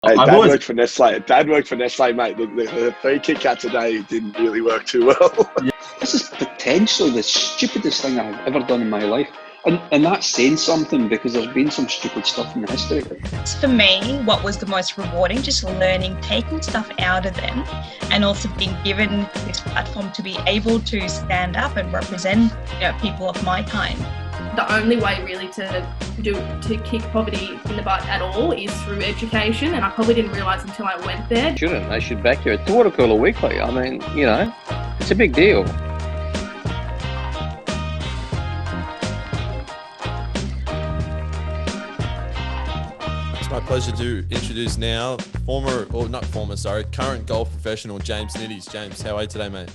Hey, I've Dad always worked for Nestle. Dad worked for Nestle, mate. The free Kit Kat today didn't really work too well. This is potentially the stupidest thing I've ever done in my life. And that's saying something, because there's been some stupid stuff in the history. For me, what was the most rewarding, just learning, taking stuff out of them, and also being given this platform to be able to stand up and represent, people of my kind. The only way really to kick poverty in the butt at all is through education, and I probably didn't realise until I went there. They should back you. It's water cooler weekly. I mean, it's a big deal. It's my pleasure to introduce now current golf professional James Nitties. James, how are you today, mate?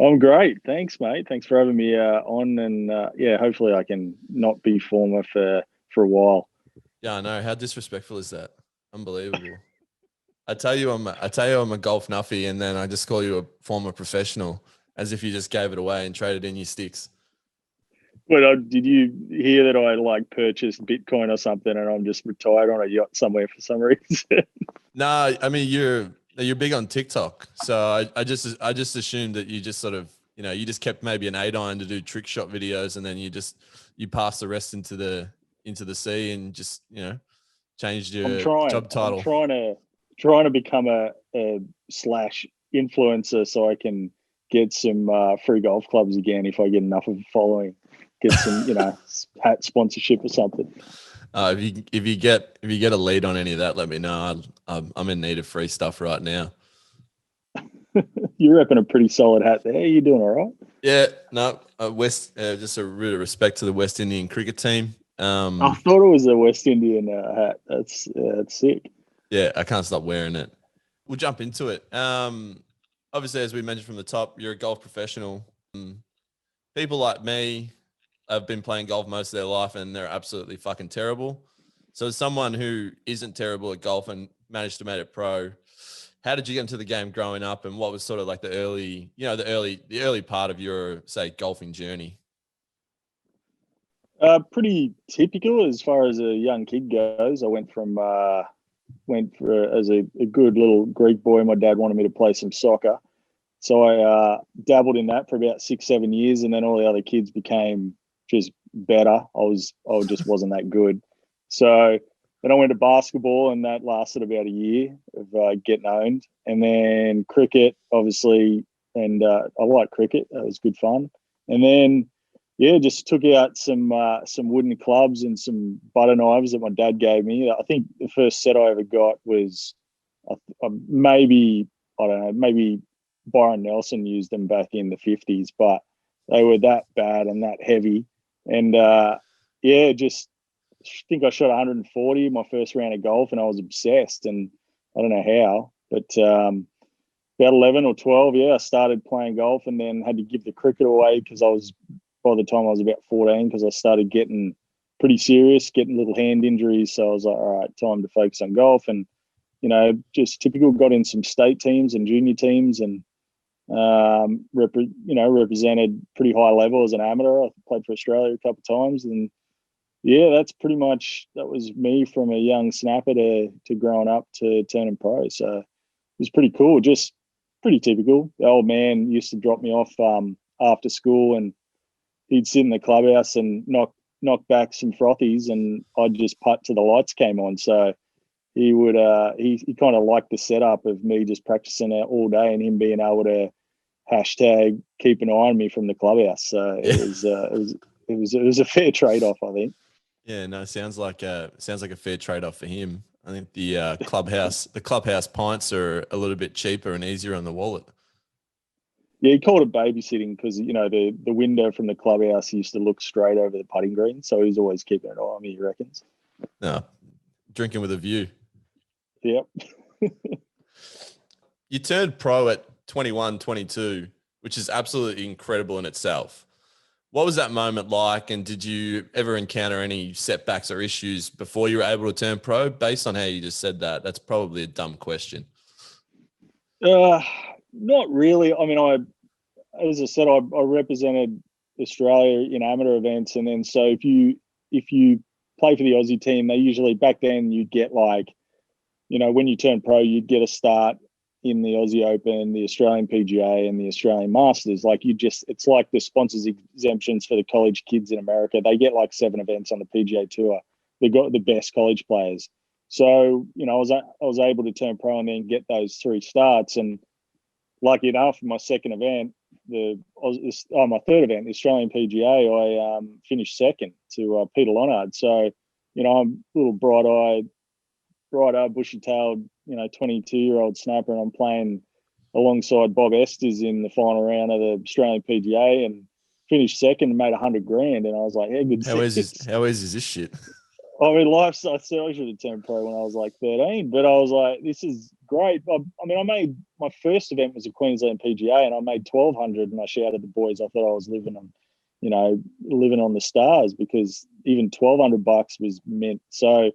I'm great. Thanks, mate. Thanks for having me on. And hopefully I can not be former for a while. Yeah, I know. How disrespectful is that? Unbelievable. I tell you I'm a golf nuffy, and then I just call you a former professional, as if you just gave it away and traded in your sticks. But did you hear that I purchased Bitcoin or something, and I'm just retired on a yacht somewhere for some reason? No, I mean you're big on TikTok, so I just assumed that you just sort of you just kept maybe an 8-iron to do trick shot videos, and then you pass the rest into the sea and just changed your job title. I'm trying to become a slash influencer so I can get some free golf clubs again if I get enough of a following. Get some hat sponsorship or something. If you get a lead on any of that, let me know. I'm in need of free stuff right now. You're repping a pretty solid hat there. You doing all right? Yeah, no. Just a bit of respect to the West Indian cricket team. I thought it was a West Indian hat. That's sick. Yeah, I can't stop wearing it. We'll jump into it. Obviously, as we mentioned from the top, you're a golf professional. People like me have been playing golf most of their life, and they're absolutely fucking terrible. So as someone who isn't terrible at golf and managed to make it pro, how did you get into the game growing up, and what was sort of like the early part of your, say, golfing journey? Pretty typical as far as a young kid goes. I went as a good little Greek boy. My dad wanted me to play some soccer. So I dabbled in that for about 6-7 years, and then all the other kids became just better. I just wasn't that good. So then I went to basketball, and that lasted about a year of getting owned. And then cricket, obviously, and I like cricket. That was good fun. And then, just took out some wooden clubs and some butter knives that my dad gave me. I think the first set I ever got was maybe Byron Nelson used them back in the 50s, but they were that bad and that heavy. And just think I shot 140 in my first round of golf, and I was obsessed, and I don't know how, but about 11 or 12, I started playing golf, and then had to give the cricket away by the time I was about 14, because I started getting pretty serious, getting little hand injuries. So I was like, all right, time to focus on golf. And, just typical, got in some state teams and junior teams, and represented pretty high level as an amateur. I played for Australia a couple of times, and that was me from a young snapper to growing up to turning pro. So it was pretty cool, just pretty typical. The old man used to drop me off after school, and he'd sit in the clubhouse and knock back some frothies, and I'd just putt till the lights came on. So he would he kind of liked the setup of me just practicing it all day, and him being able to hashtag keep an eye on me from the clubhouse. So it was a fair trade-off, I think. Yeah, no, sounds like a fair trade-off for him. I think the clubhouse pints are a little bit cheaper and easier on the wallet. Yeah, he called it babysitting because the window from the clubhouse used to look straight over the putting green, so he was always keeping an eye on me, he reckons. No, drinking with a view. Yep. You turned pro at 21, 22, which is absolutely incredible in itself. What was that moment like, and did you ever encounter any setbacks or issues before you were able to turn pro? Based on how you just said that, that's probably a dumb question. Not really. I mean, as I said, I represented Australia in amateur events, and then so if you play for the Aussie team, they usually, back then, you'd get like when you turn pro, you'd get a start in the Aussie Open, the Australian PGA, and the Australian Masters. Like it's like the sponsors exemptions for the college kids in America. They get like 7 events on the PGA Tour. They've got the best college players. So, I was able to turn pro and then get those 3 starts. And lucky enough, my second event, my third event, the Australian PGA, I finished second to Peter Lonard. So, I'm a little bright-eyed, bushy-tailed, 22-year-old snapper, and I'm playing alongside Bob Esters in the final round of the Australian PGA and finished second and made $100,000. And I was like, yeah, good. How easy is this shit? I mean, I certainly should have turned pro when I was like 13, but I was like, this is great. I made my first event was a Queensland PGA, and I made 1,200, and I shouted at the boys. I thought I was living on the stars, because even $1,200 was mint. So,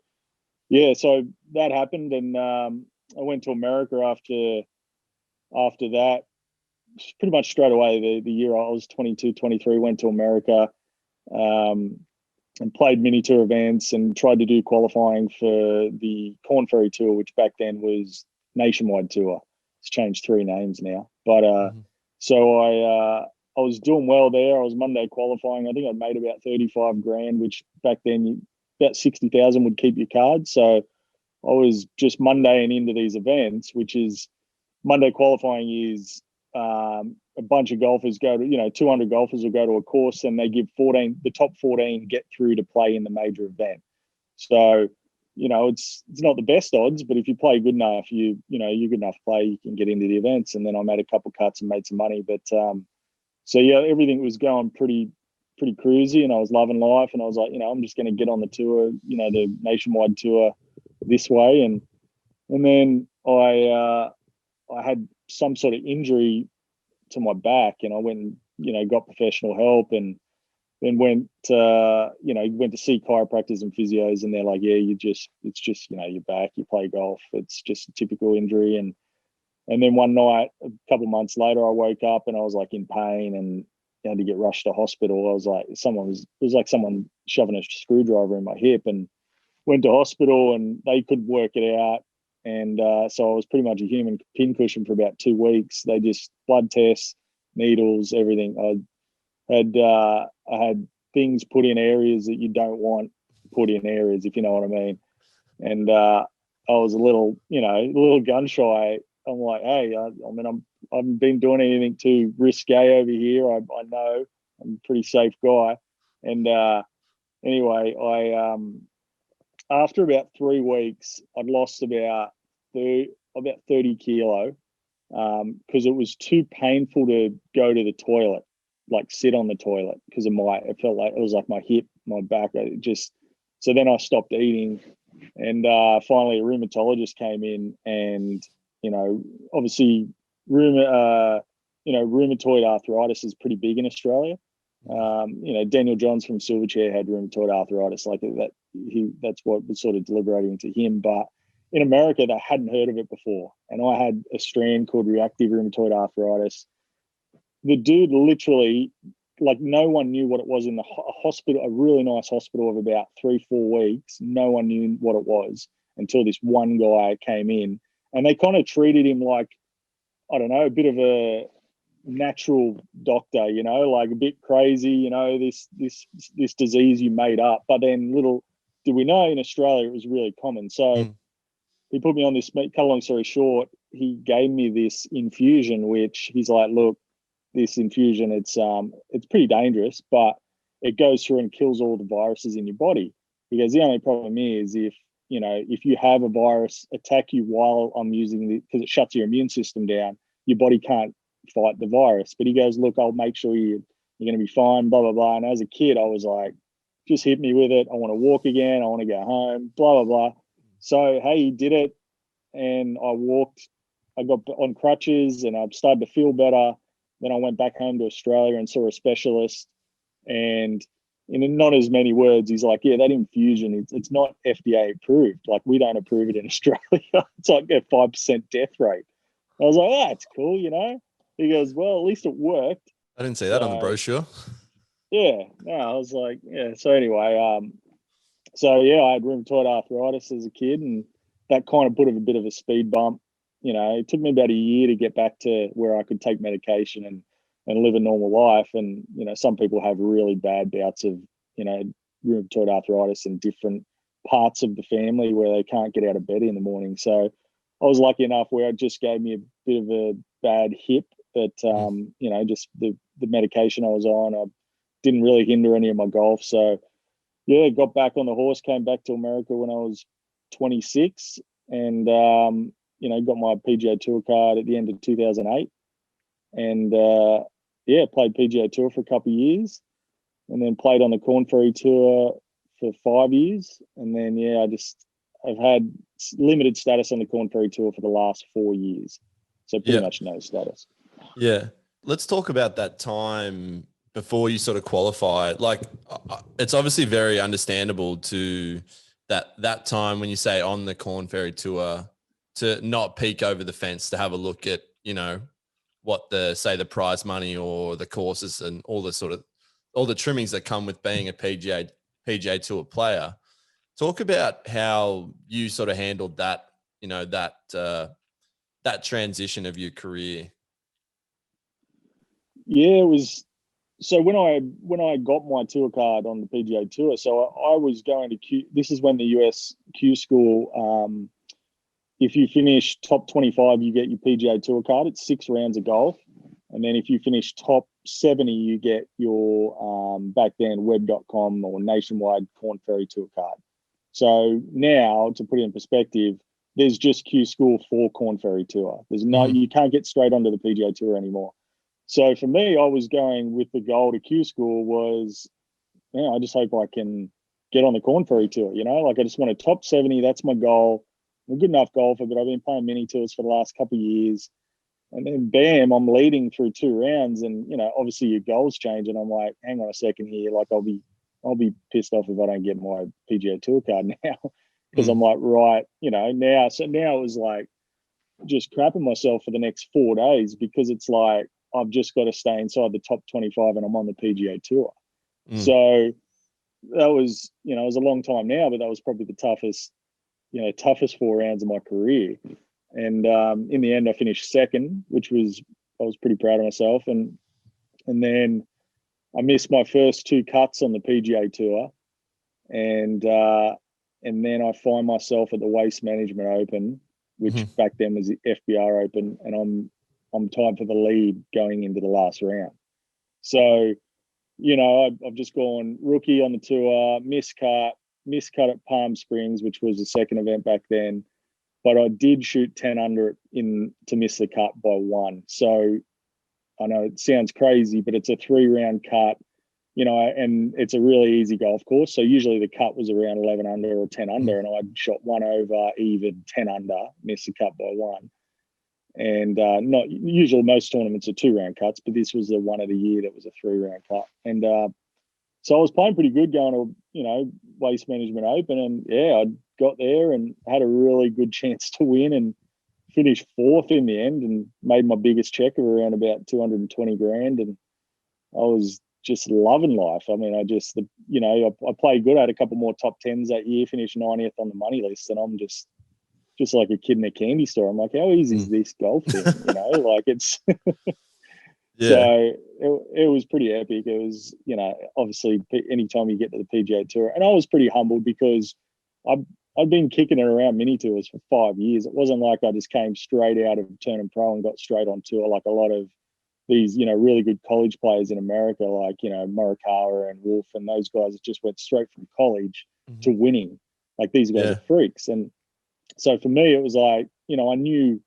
yeah, so that happened, and I went to America after that. Pretty much straight away, the year I was 22, 23, went to America. And played mini tour events and tried to do qualifying for the Corn Ferry Tour, which back then was Nationwide Tour. It's changed 3 names now. But so I was doing well there. I was Monday qualifying. I think I'd made about $35,000, which back then about 60,000 would keep your card. So I was just Mondaying into these events, which is Monday qualifying is a bunch of golfers go to, 200 golfers will go to a course, and they give the top 14 get through to play in the major event. So, it's not the best odds, but if you play good enough, you're good enough to play, you can get into the events. And then I made a couple cuts and made some money. But so yeah, everything was going pretty cruisy, and I was loving life. And I was like, I'm just going to get on the tour, the Nationwide Tour this way. And then I had some sort of injury to my back, and I went and got professional help, and then went to see chiropractors and physios, and they're like, yeah, it's just your back, you play golf, it's just a typical injury. And then one night, a couple of months later, I woke up and I was like in pain and had to get rushed to hospital. I was like, it was like someone shoving a screwdriver in my hip, and went to hospital, and they couldn't work it out. And so I was pretty much a human pincushion for about 2 weeks. They just blood tests, needles, everything. I had things put in areas that you don't want put in areas, if you know what I mean. And I was a little gun shy. I'm like, hey, I haven't been doing anything too risque over here. I know I'm a pretty safe guy. And anyway, I after about 3 weeks, I'd lost about 30 kilo because it was too painful to go to the toilet, like sit on the toilet, because it felt like it was like my hip, my back. So then I stopped eating, and finally a rheumatologist came in, and obviously rheumatoid arthritis is pretty big in Australia. Daniel Johns from Silverchair had rheumatoid arthritis, like that. That's what was sort of deliberating to him. But in America, they hadn't heard of it before, and I had a strand called reactive rheumatoid arthritis. The dude literally, like, no one knew what it was in the hospital, a really nice hospital of about 3-4 weeks. No one knew what it was until this one guy came in, and they kind of treated him like, I don't know, a bit of a natural doctor, like a bit crazy, this disease you made up. But then little did we know, in Australia it was really common. So he put me on this, cut a long story short, he gave me this infusion, which he's like, look, this infusion, it's pretty dangerous, but it goes through and kills all the viruses in your body. He goes, the only problem is if you have a virus attack you while I'm using it, because it shuts your immune system down, your body can't fight the virus. But he goes, look, I'll make sure you're going to be fine, blah, blah, blah. And as a kid, I was like, just hit me with it. I want to walk again. I want to go home, blah, blah, blah. So, hey, he did it. And I got on crutches, and I started to feel better. Then I went back home to Australia and saw a specialist. And in not as many words, he's like, yeah, that infusion, it's not FDA approved. Like, we don't approve it in Australia. It's like a 5% death rate. I was like, oh, that's cool, He goes, well, at least it worked. I didn't see that on the brochure. Yeah. No, I was like, yeah. So anyway, I had rheumatoid arthritis as a kid, and that kind of put a bit of a speed bump. You know, it took me about a year to get back to where I could take medication and live a normal life. And, you know, some people have really bad bouts of, you know, rheumatoid arthritis in different parts of the family where they can't get out of bed in the morning. So I was lucky enough where it just gave me a bit of a bad hip, but, you know, just the medication I was on, I didn't really hinder any of my golf. So, yeah, got back on the horse, came back to America when I was 26 and, you know, got my PGA Tour card at the end of 2008 and, yeah, played PGA Tour for a couple of years and then played on the Corn Ferry Tour for 5 years. And then, yeah, I've had limited status on the Corn Ferry Tour for the last 4 years. So pretty much no status. Yeah. Let's talk about that time before you sort of qualified. Like, it's obviously very understandable to that time when you say on the Corn Ferry Tour to not peek over the fence, to have a look at, you know, what the prize money or the courses and all the trimmings that come with being a PGA Tour player. Talk about how you sort of handled that, you know, that transition of your career. Yeah, it was. So when I got my tour card on the PGA Tour, so I was going to Q. This is when the US Q School. If you finish top 25, you get your PGA Tour card. It's 6 rounds of golf, and then if you finish top 70, you get your back then web.com or nationwide Corn Ferry Tour card. So now, to put it in perspective, there's just Q School for Corn Ferry Tour. There's no, you can't get straight onto the PGA Tour anymore. So for me, I was going with the goal to Q School was, yeah, I just hope I can get on the Corn Ferry Tour, you know, like I just want a top 70. That's my goal. I'm a good enough golfer, but I've been playing mini tours for the last couple of years. And then bam, I'm leading through 2 rounds and, you know, obviously your goals change. And I'm like, hang on a second here. Like I'll be pissed off if I don't get my PGA Tour card now because I'm like, right, you know, now. So now it was like just crapping myself for the next 4 days because it's like, I've just got to stay inside the top 25 and I'm on the PGA Tour. So that was, you know, it was a long time now, but that was probably the toughest 4 rounds of my career. And in the end, I finished second, which was, I was pretty proud of myself. And then I missed my first 2 cuts on the PGA Tour. And then I find myself at the Waste Management Open, which back then was the FBR Open, and I'm tied for the lead going into the last round. So, you know, I've just gone rookie on the tour, miscut at Palm Springs, which was the second event back then. But I did shoot 10 under to miss the cut by 1. So I know it sounds crazy, but it's a 3-round cut, you know, and it's a really easy golf course. So usually the cut was around 11 under or 10 under, and I shot 1 over, even 10 under, missed the cut by 1. And not usual, most tournaments are 2-round cuts, but this was the one of the year that was a 3-round cut. And so I was playing pretty good going to, you know, Waste Management Open. And yeah, I got there and had a really good chance to win and finished 4th in the end and made my biggest check of around about 220 grand. And I was just loving life. I mean, I played good. I had a couple more top 10s that year, finished 90th on the money list. And I'm just like a kid in a candy store. I'm like, how easy is this golf thing? You know, like it's So it was pretty epic. It was, you know, obviously anytime you get to the PGA Tour, and I was pretty humbled because I'd been kicking it around mini tours for 5 years. It wasn't like I just came straight out of turning pro and got straight on tour like a lot of these, you know, really good college players in America, like, you know, Morikawa and Wolf and those guys that just went straight from college to winning. Like these guys are freaks. And so for me, it was like, you know, I knew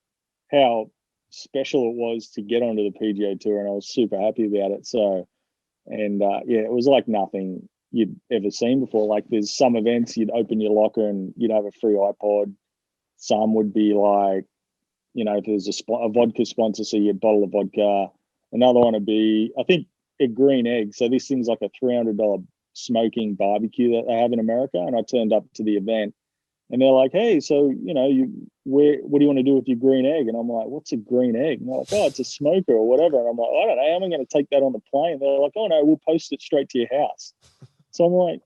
how special it was to get onto the PGA Tour, and I was super happy about it. So, and yeah, it was like nothing you'd ever seen before. Like there's some events you'd open your locker and you'd have a free iPod. Some would be like, you know, if there's a vodka sponsor, so you get a bottle of vodka. Another one would be, I think, a green egg. So this thing's like a $300 smoking barbecue that they have in America. And I turned up to the event and they're like, hey, so, you know, what do you want to do with your green egg? And I'm like, what's a green egg? And they're like, oh, it's a smoker or whatever. And I'm like, I don't know, how am I going to take that on the plane? They're like, oh no, we'll post it straight to your house. So I'm like,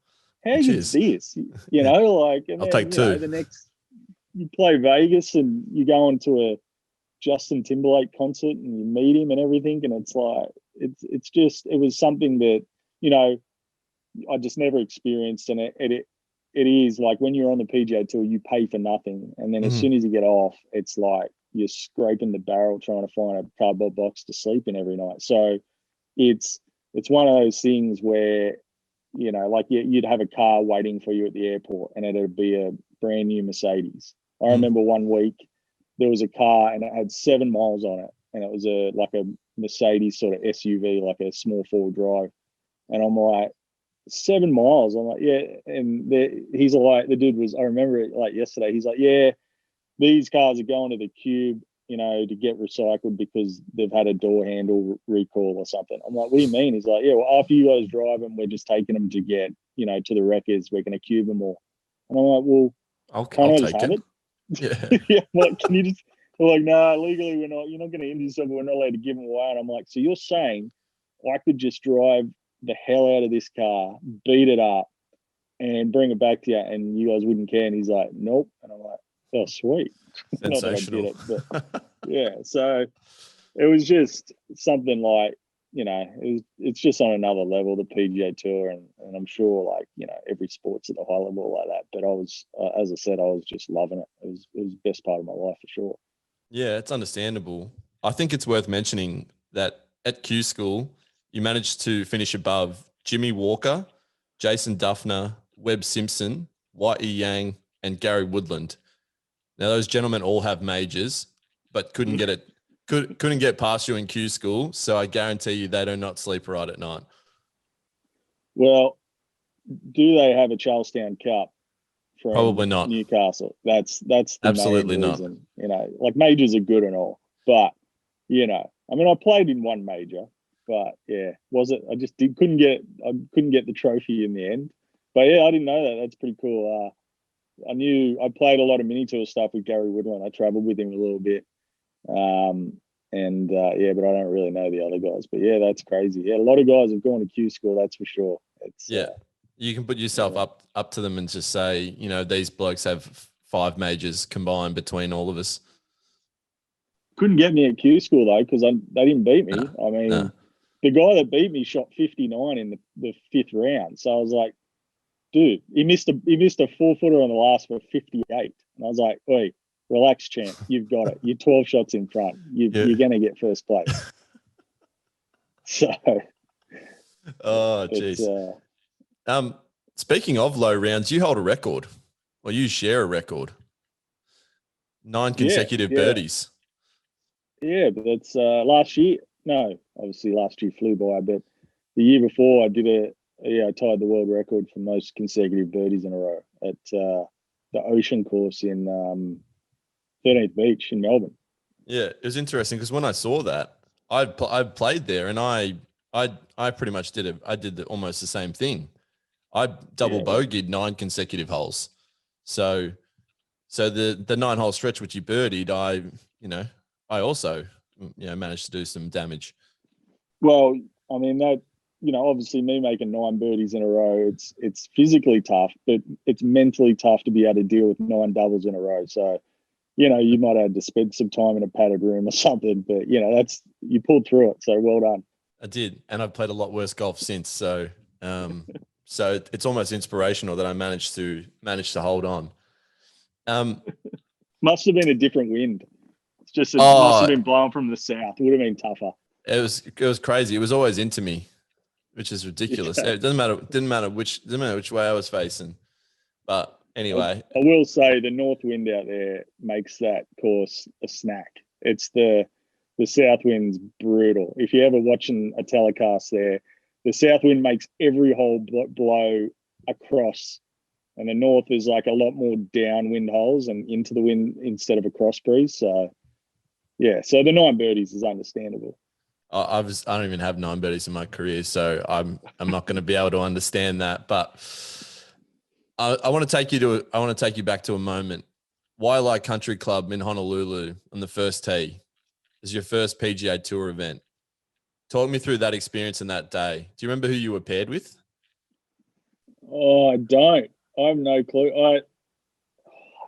how is this? You know, like, and I'll then, take 2. the next, you play Vegas and you go into a Justin Timberlake concert and you meet him and everything, and it's like it was something that, you know, I just never experienced, and it is like when you're on the PGA Tour, you pay for nothing, and then as soon as you get off, it's like you're scraping the barrel trying to find a cardboard box to sleep in every night. So it's one of those things where, you know, like you'd have a car waiting for you at the airport, and it'd be a brand new Mercedes. I remember one week there was a car and it had 7 miles on it, and it was like a Mercedes sort of SUV, like a small 4-wheel drive, and I'm like, 7 miles. I'm like, yeah. And he's like, the dude was, I remember it like yesterday. He's like, yeah, these cars are going to the Cube, you know, to get recycled because they've had a door handle recall or something. I'm like, what do you mean? He's like, yeah, well, after you guys drive them, we're just taking them to get, you know, to the wreckers. We're going to cube them all. And I'm like, well, I'll just take have it. Yeah. Yeah. Like, can you just? They're like, no, legally we're not. You're not going to injure someone. We're not allowed to give them away. And I'm like, so you're saying I could just drive the hell out of this car, beat it up, and bring it back to you, and you guys wouldn't care? And he's like, nope. And I'm like, oh, sweet. Sensational. Not that I did it, but yeah. So it was just something like, you know, it's just on another level, the PGA Tour, and I'm sure, like, you know, every sport's at a high level like that. But I was, as I said, I was just loving it. It was the best part of my life for sure. Yeah, it's understandable. I think it's worth mentioning that at Q School, you managed to finish above Jimmy Walker, Jason Duffner, Webb Simpson, Y.E. Yang, and Gary Woodland. Now, those gentlemen all have majors, but couldn't get past you in Q School. So I guarantee you they do not sleep right at night. Well, do they have a Charlestown Cup from Probably not. Newcastle? That's the Absolutely main not. reason. You know, like, majors are good and all, but, you know, I mean, I played in one major, but yeah, I just couldn't get the trophy in the end. But yeah, I didn't know that. That's pretty cool. I played a lot of mini tour stuff with Gary Woodland. I traveled with him a little bit. Yeah, but I don't really know the other guys. But yeah, that's crazy. Yeah, a lot of guys have gone to Q School, that's for sure. You can put yourself up to them and just say, you know, these blokes have 5 majors combined between all of us. Couldn't get me at Q School though, because they didn't beat me. I mean, the guy that beat me shot 59 in the 5th round. So I was like, dude, he missed a 4-footer on the last for 58. And I was like, oi, relax, champ. You've got it. You're 12 shots in front. You're going to get first place. So. Oh, jeez. Speaking of low rounds, you hold a record, or you share a record. 9 consecutive birdies. Yeah, but that's last year. No, obviously last year flew by, but the year before I tied the world record for most consecutive birdies in a row at the Ocean course in 13th Beach in Melbourne. Yeah, it was interesting because when I saw that, I played there, and I pretty much did almost the same thing. I double bogeyed 9 consecutive holes. So the 9-hole stretch which you birdied, I also managed to do some damage. Well, I mean, that, obviously me making 9 birdies in a row, it's physically tough, but it's mentally tough to be able to deal with 9 doubles in a row. So, you might have to spend some time in a padded room or something, but you pulled through it. So well done. I did. And I've played a lot worse golf since. So, so it's almost inspirational that I managed to hold on. Must have been a different wind. It's just, must have been blowing from the south. It would have been tougher. It was crazy. It was always into me, which is ridiculous. Yeah. It didn't matter which way I was facing. But anyway, I will say the north wind out there makes that course a snack. It's the south wind's brutal. If you're ever watching a telecast there, the south wind makes every hole blow across, and the north is like a lot more downwind holes and into the wind instead of a cross breeze. So yeah, so the 9 birdies is understandable. I don't even have 9 birdies in my career, so I'm not going to be able to understand that. But I want to take you back to a moment. Wailai Country Club in Honolulu on the first tee is your first PGA Tour event. Talk me through that experience and that day. Do you remember who you were paired with? Oh, I don't. I have no clue.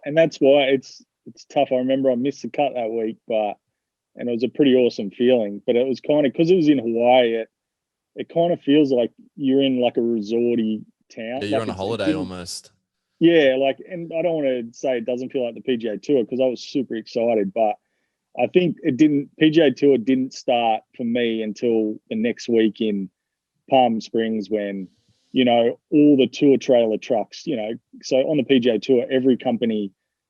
and that's why it's tough. I remember I missed the cut that week, and it was a pretty awesome feeling. But it was kind of, because it was in Hawaii, it kind of feels like you're in like a resorty town. Yeah, you're like on a holiday almost. Yeah, like, and I don't want to say it doesn't feel like the PGA Tour, because I was super excited, but I think PGA Tour didn't start for me until the next week in Palm Springs, when, all the tour trailer trucks, so on the PGA Tour, every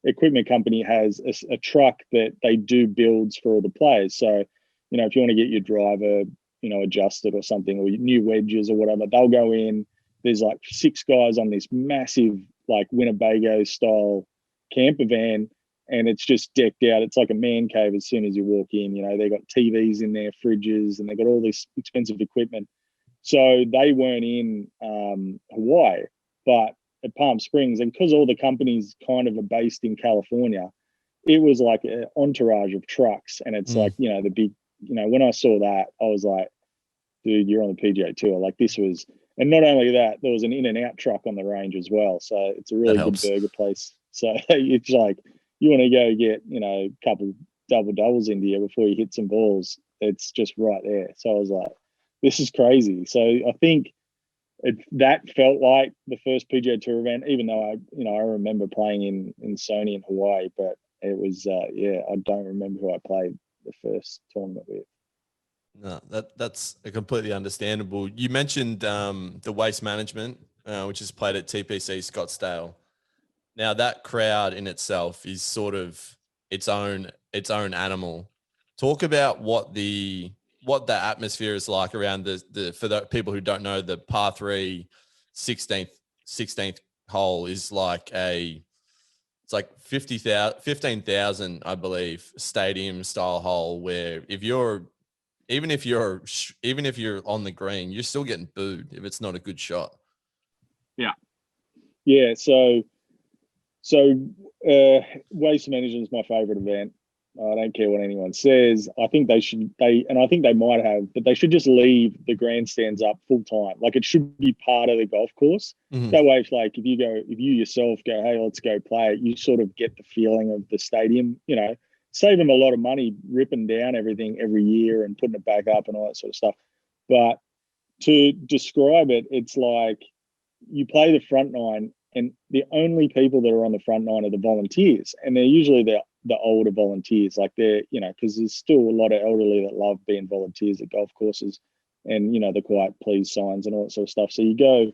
equipment company has a truck that they do builds for all the players. So, if you want to get your driver, adjusted or something, or new wedges or whatever, they'll go in. There's like 6 guys on this massive, like, Winnebago style camper van, and it's just decked out. It's like a man cave as soon as you walk in. They got TVs in there, fridges, and they got all this expensive equipment. So they weren't in Hawaii, but at Palm Springs, and because all the companies kind of are based in California, it was like an entourage of trucks. And it's like, the big, when I saw that, I was like, dude, you're on the PGA Tour. Like, this was, and not only that, there was an in and out truck on the range as well. So it's a really good burger place. So it's like, you want to go get, a couple doubles into you before you hit some balls. It's just right there. So I was like, this is crazy. So I think that felt like the first PGA Tour event, even though I remember playing in Sony in Hawaii, but it was, I don't remember who I played the first tournament with. No, that's completely understandable. You mentioned the Waste Management, which is played at TPC Scottsdale. Now that crowd in itself is sort of its own animal. Talk about what the atmosphere is like around for the people who don't know, the par 3 16th hole is like it's like 15,000, I believe, stadium style hole, where even if you're on the green, you're still getting booed if it's not a good shot. Yeah. So Waste Management is my favorite event. I don't care what anyone says. I think I think they might have, but they should just leave the grandstands up full time. Like, it should be part of the golf course. Mm-hmm. That way, if you yourself go, hey, let's go play it, you sort of get the feeling of the stadium, save them a lot of money ripping down everything every year and putting it back up and all that sort of stuff. But to describe it, it's like you play the front nine, and the only people that are on the front nine are the volunteers, and they're usually the older volunteers. Like, they're, because there's still a lot of elderly that love being volunteers at golf courses, and the quiet please signs and all that sort of stuff. So you go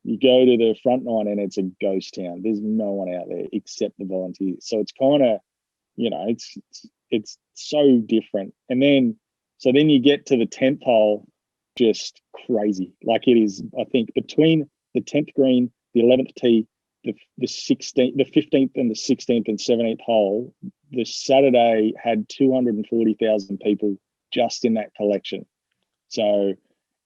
to the front nine, and it's a ghost town. There's no one out there except the volunteers. So it's kind of, it's so different. And then you get to the 10th hole, just crazy. Like, it is, I think, between the 10th green, the 11th tee, the 16th, the 15th and the 16th and 17th hole, the Saturday had 240,000 people just in that collection. So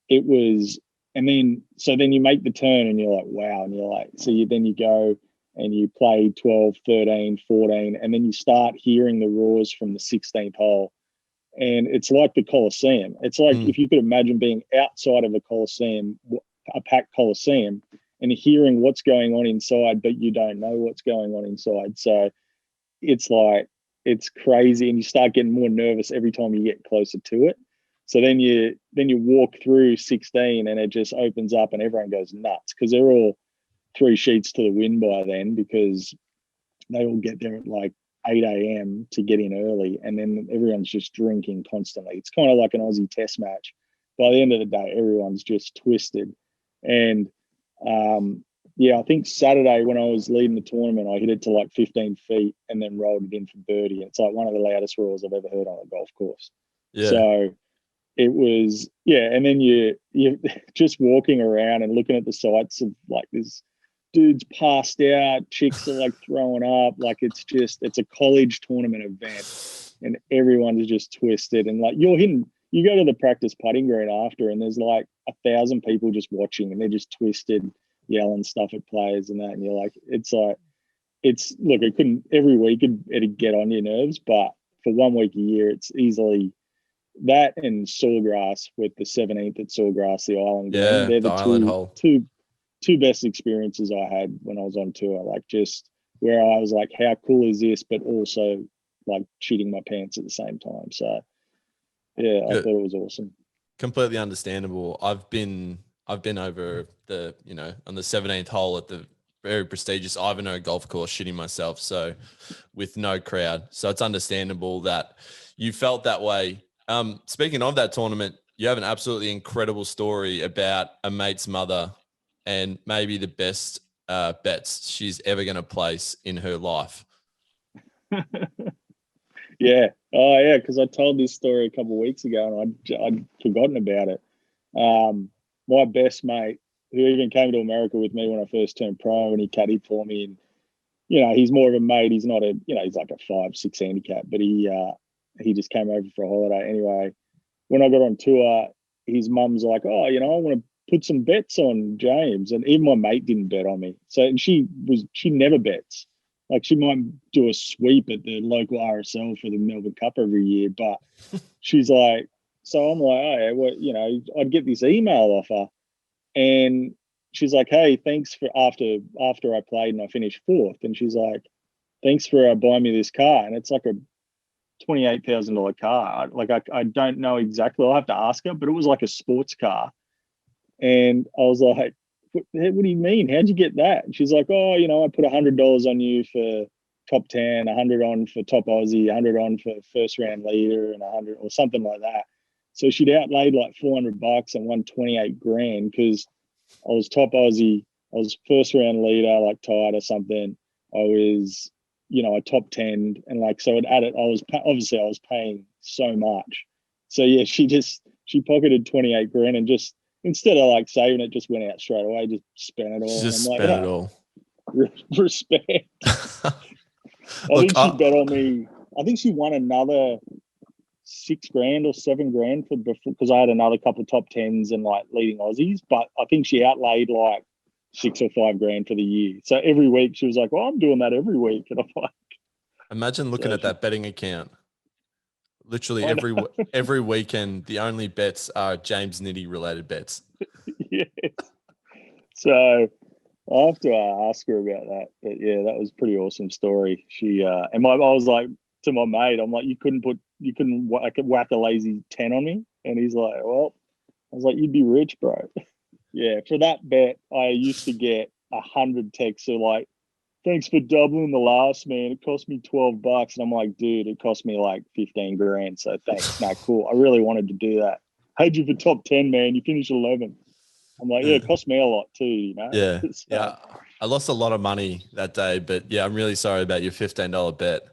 it was, and then you make the turn, and you're like, wow. And you're like, then you go and you play 12, 13, 14, and then you start hearing the roars from the 16th hole. And it's like the Coliseum. It's like if you could imagine being outside of a Coliseum, a packed Coliseum, and hearing what's going on inside, but you don't know what's going on inside. So it's like, it's crazy, and you start getting more nervous every time you get closer to it. So then you walk through 16, and it just opens up, and everyone goes nuts, because they're all 3 sheets to the wind by then, because they all get there at like 8 a.m. to get in early, and then everyone's just drinking constantly. It's kind of like an Aussie test match. By the end of the day, everyone's just twisted. And I think Saturday, when I was leading the tournament, I hit it to like 15 feet and then rolled it in for birdie. It's like one of the loudest roars I've ever heard on a golf course. Yeah. So it was, and then you're just walking around and looking at the sights of, like, this dude's passed out, chicks are like throwing up. Like, it's a college tournament event, and everyone is just twisted. And like, you go to the practice putting green after, and there's like 1,000 people just watching, and they're just twisted, yelling stuff at players and that. And you're like, it couldn't, every week it'd get on your nerves, but for 1 week a year, it's easily that and Sawgrass with the 17th at Sawgrass, the island. Yeah, they're the island hole. Two best experiences I had when I was on tour. Like, just where I was like, how cool is this? But also like shitting my pants at the same time. So yeah, I thought it was awesome. Completely understandable. I've been over the, on the 17th hole at the very prestigious Ivanhoe golf course shitting myself. So with no crowd. So it's understandable that you felt that way. Speaking of that tournament, you have an absolutely incredible story about a mate's mother and maybe the best bets she's ever going to place in her life. Yeah. Oh, yeah. Because I told this story a couple of weeks ago and I'd forgotten about it. My best mate, who even came to America with me when I first turned pro, and he caddied for me. And he's more of a mate. He's not he's like a 5-6 handicap, but he just came over for a holiday anyway. When I got on tour, his mum's like, "Oh, I want to put some bets on James," and even my mate didn't bet on me. So she never bets. Like she might do a sweep at the local RSL for the Melbourne Cup every year, but she's like, so I'm like, oh yeah, well, I'd get this email off her, and she's like, hey, thanks for after I played and I finished 4th, and she's like, thanks for buying me this car, and it's like a $28,000 car. I don't know exactly. I'll have to ask her, but it was like a sports car, and I was like, what do you mean? How'd you get that? And she's like, oh, I put $100 on you for top 10, 100 on for top Aussie, 100 on for first round leader, and 100 or something like that. So she'd outlaid like $400 and won 28 grand because I was top Aussie, I was first round leader, like tied or something. I was, I top 10, and like so it added. I was paying so much. So yeah, she pocketed 28 grand and just, instead of like saving it, just went out straight away, just spent it all. Just spent it all. Respect. I think she bet on me. I think she won another 6 grand or 7 grand because I had another couple of top 10s and like leading Aussies. But I think she outlaid like 6 or 5 grand for the year. So every week she was like, "Well, I'm doing that every week," and I'm like, imagine looking at that betting account. Literally every weekend, the only bets are James Nitty related bets. Yeah. So I'll have to ask her about that. But yeah, that was a pretty awesome story. She I was like to my mate, I'm like, you couldn't whack a lazy 10 on me, and he's like, well, I was like, you'd be rich, bro. Yeah, for that bet, I used to get 100 texts of like, thanks for doubling the last, man. It cost me $12. And I'm like, dude, it cost me like 15 grand. So thanks. Nah, cool. I really wanted to do that. Had you for top 10, man. You finished 11. I'm like, yeah, it cost me a lot too, Yeah. So, yeah. I lost a lot of money that day, but yeah, I'm really sorry about your $15 bet.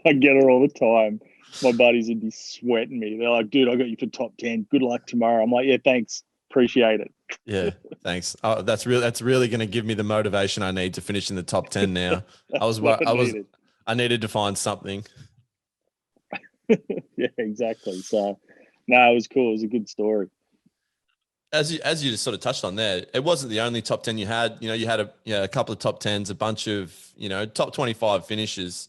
I get her all the time. My buddies would be sweating me. They're like, dude, I got you for top 10. Good luck tomorrow. I'm like, yeah, thanks. Appreciate it. Yeah, thanks. Oh, that's really going to give me the motivation I need to finish in the top 10 now. I needed to find something. Yeah, exactly. So no, it was cool. It was a good story. As you just sort of touched on there, it wasn't the only top 10 you had. You had a couple of top 10s, a bunch of, top 25 finishes.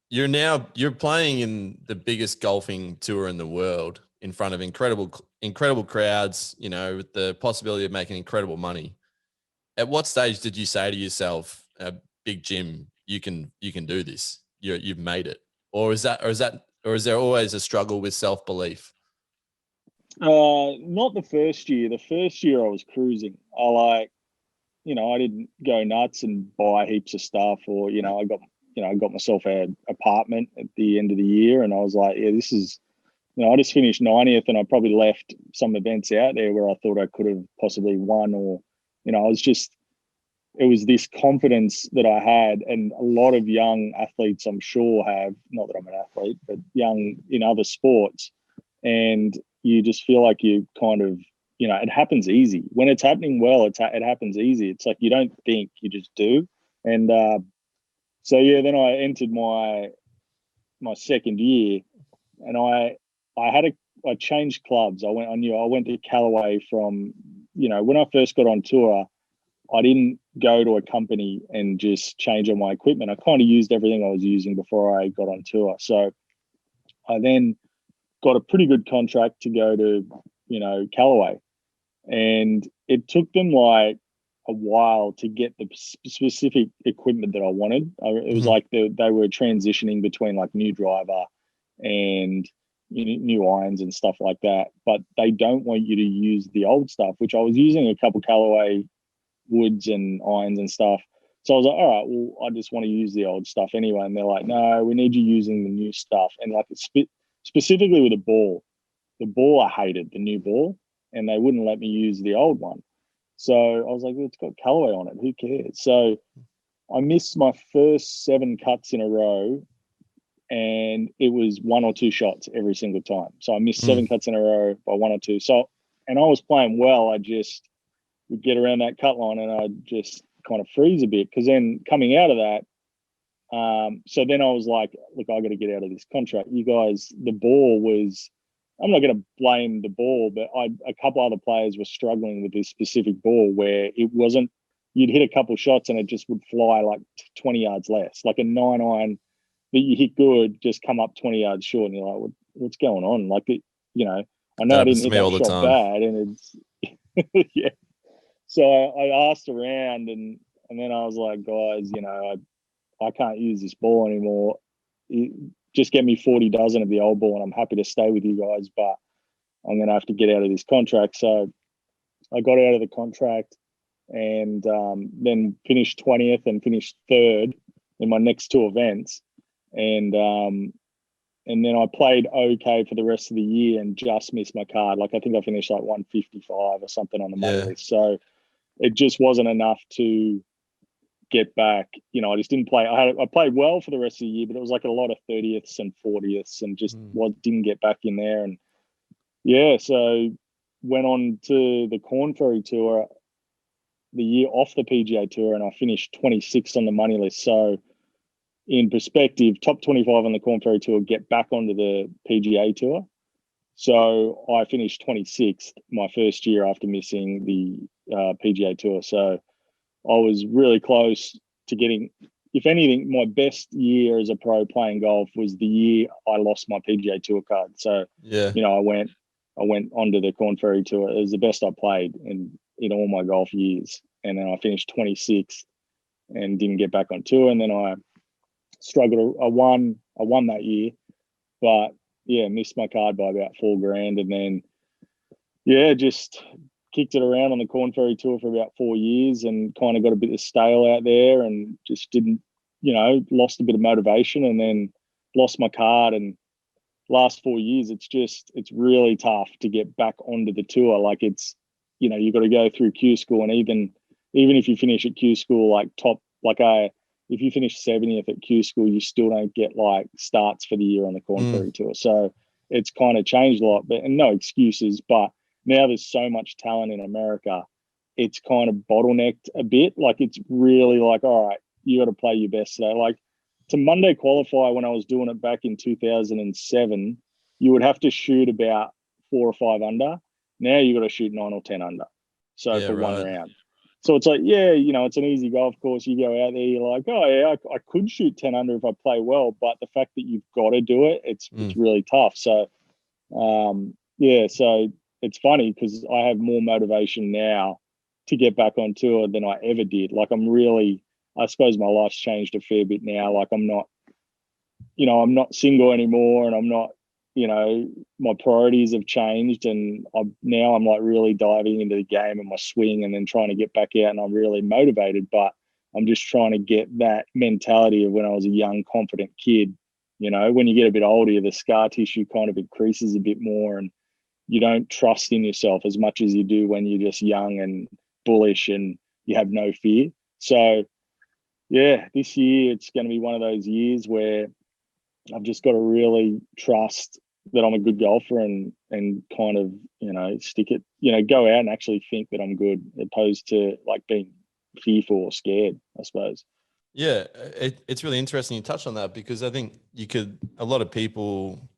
You're playing in the biggest golfing tour in the world in front of incredible crowds, with the possibility of making incredible money. At what stage did you say to yourself, Big Jim, you can do this? You've made it. Or is there always a struggle with self-belief? Not the first year. The first year I was cruising. I didn't go nuts and buy heaps of stuff, or I got myself an apartment at the end of the year, and I was like, yeah, this is, I just finished 90th, and I probably left some events out there where I thought I could have possibly won, or it was this confidence that I had, and a lot of young athletes, I'm sure, have, not that I'm an athlete, but young in other sports, and you just feel like you kind of, it happens easy. When it's happening well, it happens easy. It's like you don't think, you just do. And so, yeah, then I entered my second year, and I changed clubs. I went to Callaway from, when I first got on tour, I didn't go to a company and just change all my equipment. I kind of used everything I was using before I got on tour. So I then got a pretty good contract to go to, Callaway. And it took them like, a while to get the specific equipment that I wanted. It was like they were transitioning between like new driver and new irons and stuff like that, but they don't want you to use the old stuff, which I was using a couple Callaway woods and irons and stuff. So I was like, all right, well, I just want to use the old stuff anyway. And they're like, no, we need you using the new stuff. And like specifically with the ball I hated, the new ball, and they wouldn't let me use the old one. So I was like, well, it's got Callaway on it. Who cares? So I missed my first 7 cuts in a row, and it was 1 or 2 shots every single time. So I missed 7 cuts in a row by 1 or 2. So, and I was playing well. I just would get around that cut line and I'd just kind of freeze a bit, because then coming out of that, so then I was like, look, I got to get out of this contract. You guys, the ball was, I'm not going to blame the ball, but a couple other players were struggling with this specific ball where it wasn't, you'd hit a couple shots and it just would fly like 20 yards less, like a 9-iron that you hit good, just come up 20 yards short, and you're like, what's going on? Like, I know I didn't hit that shot bad, and it's, yeah. So I asked around, and then I was like, guys, I can't use this ball anymore. Just get me 40 dozen of the old ball and I'm happy to stay with you guys, but I'm going to have to get out of this contract. So I got out of the contract and then finished 20th and finished 3rd in my next 2 events. And then I played okay for the rest of the year and just missed my card. Like I think I finished like 155 or something on the money list. So it just wasn't enough to get back. I just didn't play. I played well for the rest of the year, but it was like a lot of 30ths and 40ths and just didn't get back in there. And so went on to the Corn Ferry Tour the year off the PGA Tour, and I finished 26th on the money list. So in perspective, top 25 on the Corn Ferry Tour, get back onto the PGA Tour. So I finished 26th my first year after missing the PGA Tour. So I was really close to getting, if anything, my best year as a pro playing golf was the year I lost my PGA Tour card. So, I went onto the Corn Ferry Tour. It was the best I played in all my golf years. And then I finished 26th and didn't get back on tour. And then I struggled. I won that year, but missed my card by about $4,000. And then, just kicked it around on the Corn Ferry Tour for about 4 years and kind of got a bit of stale out there and just didn't, lost a bit of motivation, and then lost my card. And last 4 years, it's really tough to get back onto the tour. Like you've got to go through Q school, and even if you finish at Q school, like if you finish 70th at Q school, you still don't get like starts for the year on the Corn Ferry Tour. So it's kind of changed a lot, and no excuses, but now there's so much talent in America, it's kind of bottlenecked a bit. Like it's really like, all right, you got to play your best today. Like to Monday qualify, when I was doing it back in 2007, you would have to shoot about 4 or 5 under. Now you got to shoot 9 or 10 under. So for one round. So it's like, it's an easy golf course. You go out there, you're like, oh yeah, I could shoot 10 under if I play well, but the fact that you've got to do it, it's really tough. So, so it's funny because I have more motivation now to get back on tour than I ever did. Like I suppose my life's changed a fair bit now. Like I'm not single anymore, and I'm not, my priorities have changed, and I'm like really diving into the game and my swing, and then trying to get back out, and I'm really motivated, but I'm just trying to get that mentality of when I was a young, confident kid. When you get a bit older, the scar tissue kind of increases a bit more, and you don't trust in yourself as much as you do when you're just young and bullish and you have no fear. So this year it's going to be one of those years where I've just got to really trust that I'm a good golfer and kind of, stick it, go out and actually think that I'm good, opposed to like being fearful or scared, I suppose. Yeah, it's really interesting you touched on that, because I think a lot of people,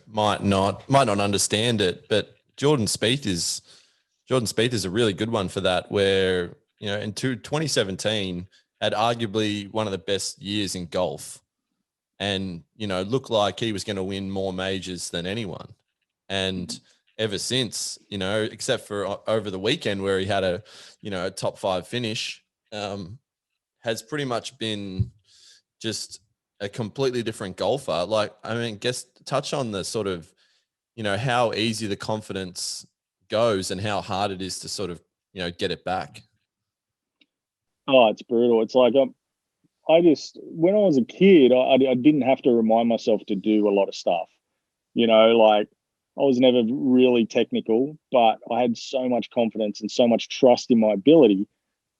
might not understand it, but Jordan Spieth is a really good one for that, where, in 2017 had arguably one of the best years in golf, and, looked like he was going to win more majors than anyone. And ever since, except for over the weekend where he had a top 5 finish, has pretty much been just a completely different golfer. Like, I mean, touch on the sort of, how easy the confidence goes and how hard it is to sort of, get it back. Oh, it's brutal. It's like when I was a kid, I didn't have to remind myself to do a lot of stuff. Like I was never really technical, but I had so much confidence and so much trust in my ability.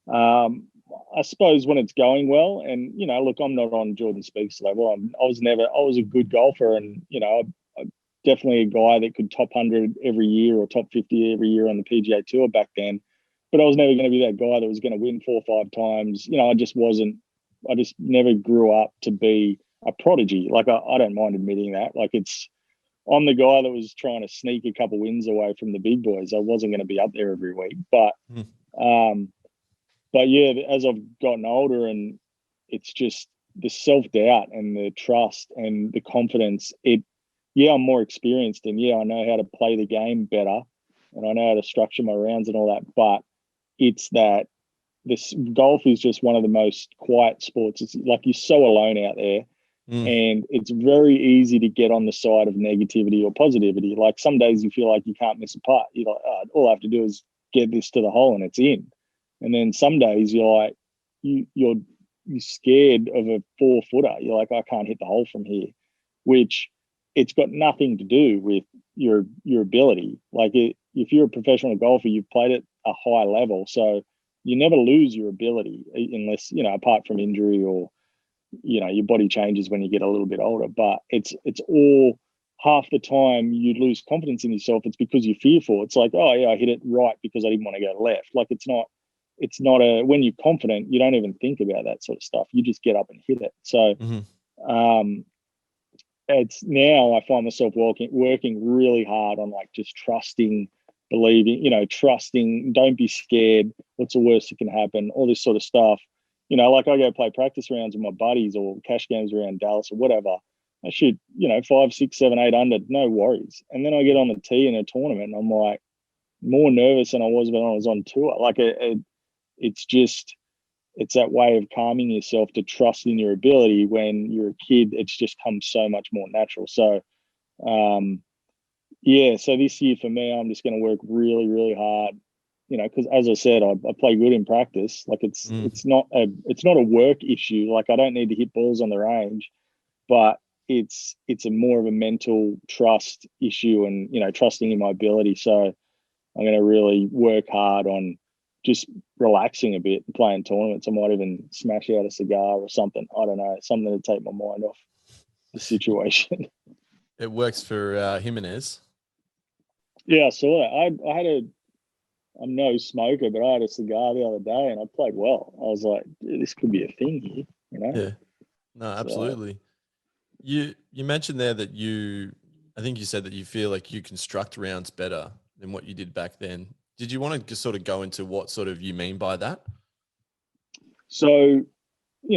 I suppose when it's going well, and look, I'm not on Jordan Spieth's level. I was a good golfer, and I'm definitely a guy that could top 100 every year or top 50 every year on the PGA Tour back then. But I was never going to be that guy that was going to win 4 or 5 times. I just wasn't. I just never grew up to be a prodigy. Like I don't mind admitting that. Like I'm the guy that was trying to sneak a couple wins away from the big boys. I wasn't going to be up there every week, but yeah, as I've gotten older, and it's just the self-doubt and the trust and the confidence. I'm more experienced, and I know how to play the game better, and I know how to structure my rounds and all that. But it's that this golf is just one of the most quiet sports. It's like you're so alone out there. And it's very easy to get on the side of negativity or positivity. Like some days you feel like you can't miss a putt. You're like, oh, all I have to do is get this to the hole and it's in. And then some days you're like, you're scared of a 4-footer. You're like, I can't hit the hole from here, which it's got nothing to do with your ability. Like if you're a professional golfer, you've played at a high level, so you never lose your ability unless apart from injury or your body changes when you get a little bit older. But it's all, half the time you lose confidence in yourself, it's because you're fearful. It's like, oh yeah, I hit it right because I didn't want to go left. Like it's not when you're confident, you don't even think about that sort of stuff. You just get up and hit it. So it's now I find myself working really hard on like just trusting, believing, trusting, don't be scared. What's the worst that can happen? All this sort of stuff. Like I go play practice rounds with my buddies or cash games around Dallas or whatever. I shoot, 5, 6, 7, 8 under, no worries. And then I get on the tee in a tournament and I'm like more nervous than I was when I was on tour. Like it's that way of calming yourself to trust in your ability. When you're a kid, it's just comes so much more natural. So, so this year for me, I'm just going to work really, really hard. Because as I said, I play good in practice. Like it's not a work issue. Like I don't need to hit balls on the range, but it's a more of a mental trust issue and trusting in my ability. So I'm going to really work hard on just relaxing a bit, playing tournaments. I might even smash out a cigar or something. I don't know, something to take my mind off the situation. It works for Jimenez. Yeah, I saw that. I'm no smoker, but I had a cigar the other day and I played well. I was like, this could be a thing here, Yeah. No, absolutely. So, you mentioned there that I think you said that you feel like you construct rounds better than what you did back then. Did you want to just sort of go into what sort of you mean by that? So,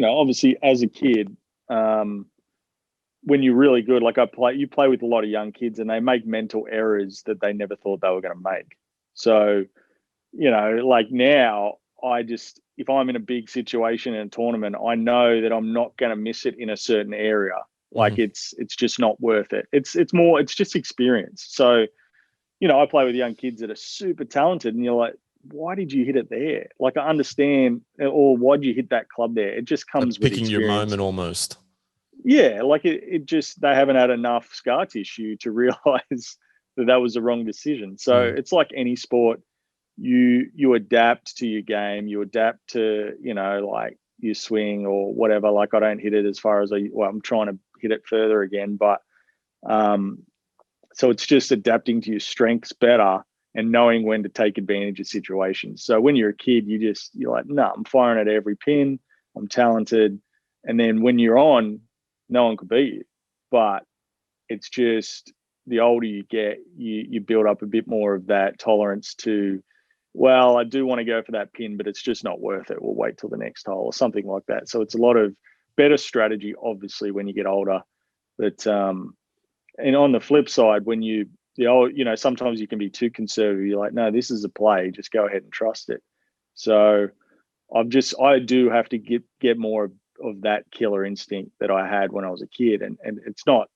obviously as a kid, when you're really good, like you play with a lot of young kids and they make mental errors that they never thought they were going to make. So, like now if I'm in a big situation in a tournament, I know that I'm not going to miss it in a certain area. Like it's just not worth it. It's just experience. So, I play with young kids that are super talented and you're like, why did you hit it there? Like I understand, or why'd you hit that club there? It just comes with picking your moment almost. Yeah. Like it just, they haven't had enough scar tissue to realize that was the wrong decision. So it's like any sport. You adapt to your game, you adapt to, like your swing or whatever. Like I don't hit it as far as I'm trying to hit it further again. But so it's just adapting to your strengths better and knowing when to take advantage of situations. So when you're a kid, you're like, no, I'm firing at every pin. I'm talented. And then when you're on, no one could beat you. But it's just the older you get, you build up a bit more of that tolerance to, well, I do want to go for that pin, but it's just not worth it. We'll wait till the next hole or something like that. So it's a lot of better strategy, obviously, when you get older. But and on the flip side, when you the old, sometimes you can be too conservative. You're like, no, this is a play. Just go ahead and trust it. So I do have to get more of that killer instinct that I had when I was a kid. And it's not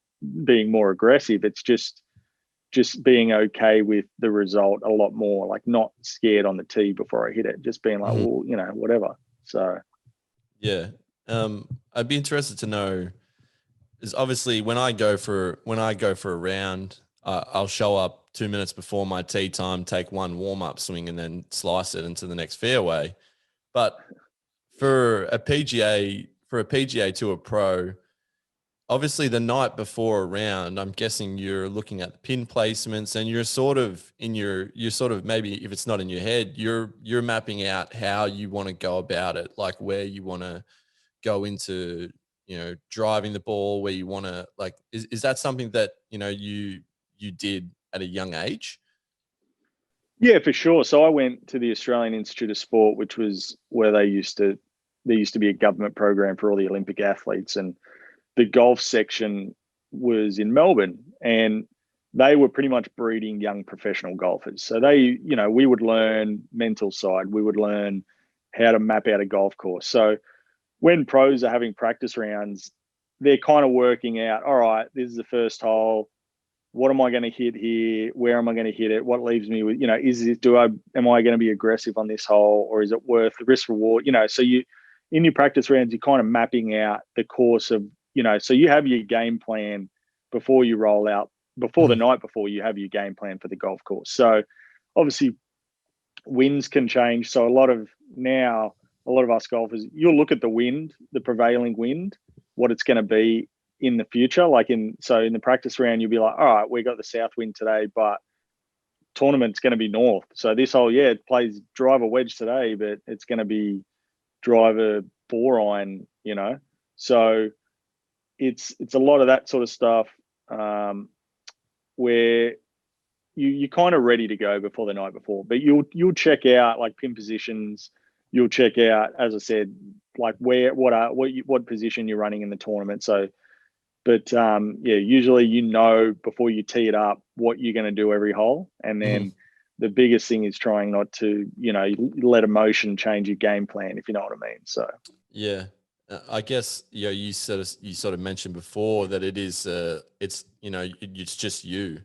being more aggressive. It's just being okay with the result a lot more, like not scared on the tee before I hit it, just being like, well, whatever. So, yeah. I'd be interested to know is obviously when I go for a round, I'll show up 2 minutes before my tee time, take one warm up swing, and then slice it into the next fairway. But for a PGA Tour pro, obviously the night before a round, I'm guessing you're looking at the pin placements, and you're sort of maybe, if it's not in your head, you're mapping out how you want to go about it, like where you want to go into, driving the ball, where you want to, like, is that something that, you did at a young age? Yeah, for sure. So I went to the Australian Institute of Sport, which was where there used to be a government program for all the Olympic athletes, and the golf section was in Melbourne, and they were pretty much breeding young professional golfers. So we would learn mental side, we would learn how to map out a golf course. So when pros are having practice rounds, they're kind of working out, all right, this is the first hole. What am I going to hit here? Where am I going to hit it? What leaves me with, am I going to be aggressive on this hole, or is it worth the risk reward? So in your practice rounds, you're kind of mapping out the course of, so you have your game plan before you roll out, before the night before you have your game plan for the golf course. So obviously winds can change. So a lot of us golfers, you'll look at the wind, the prevailing wind, what it's going to be in the future. In the practice round, you'll be like, all right, we got the south wind today, but tournament's going to be north. So this hole, it plays driver wedge today, but it's going to be driver 4-iron, So it's a lot of that sort of stuff, where you're kind of ready to go before the night before, but you'll check out like pin positions. You'll check out, as I said, like what position you're running in the tournament. So, but usually before you tee it up what you're going to do every hole, and then the biggest thing is trying not to let emotion change your game plan, if you know what I mean. So yeah, I guess you sort of mentioned before that it is it's just you.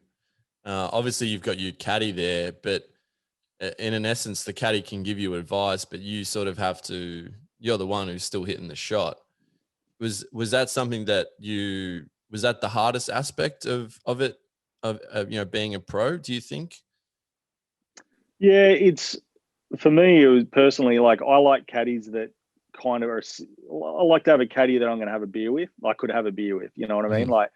Obviously, you've got your caddy there, but in an essence, the caddy can give you advice, but you sort of have to. You're the one who's still hitting the shot. Was that something that was that the hardest aspect of it, of being a pro? Do you think? Yeah, it's, for me, it was personally, like, I like caddies that kind of are. I like to have a caddy that I'm going to have a beer with. I could have a beer with, you know what I mean? Like,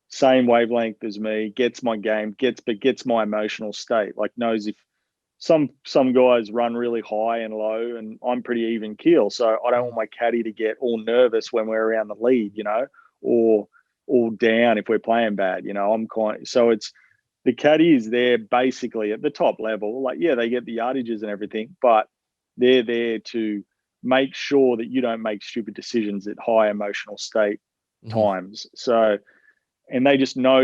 same wavelength as me, gets my game, gets my emotional state. Like, knows if some guys run really high and low, and I'm pretty even keel. So I don't want my caddy to get all nervous when we're around the lead, or all down if we're playing bad. So it's, the caddy is there basically at the top level. Like, yeah, they get the yardages and everything, but they're there to make sure that you don't make stupid decisions at high emotional state times. So, and they just know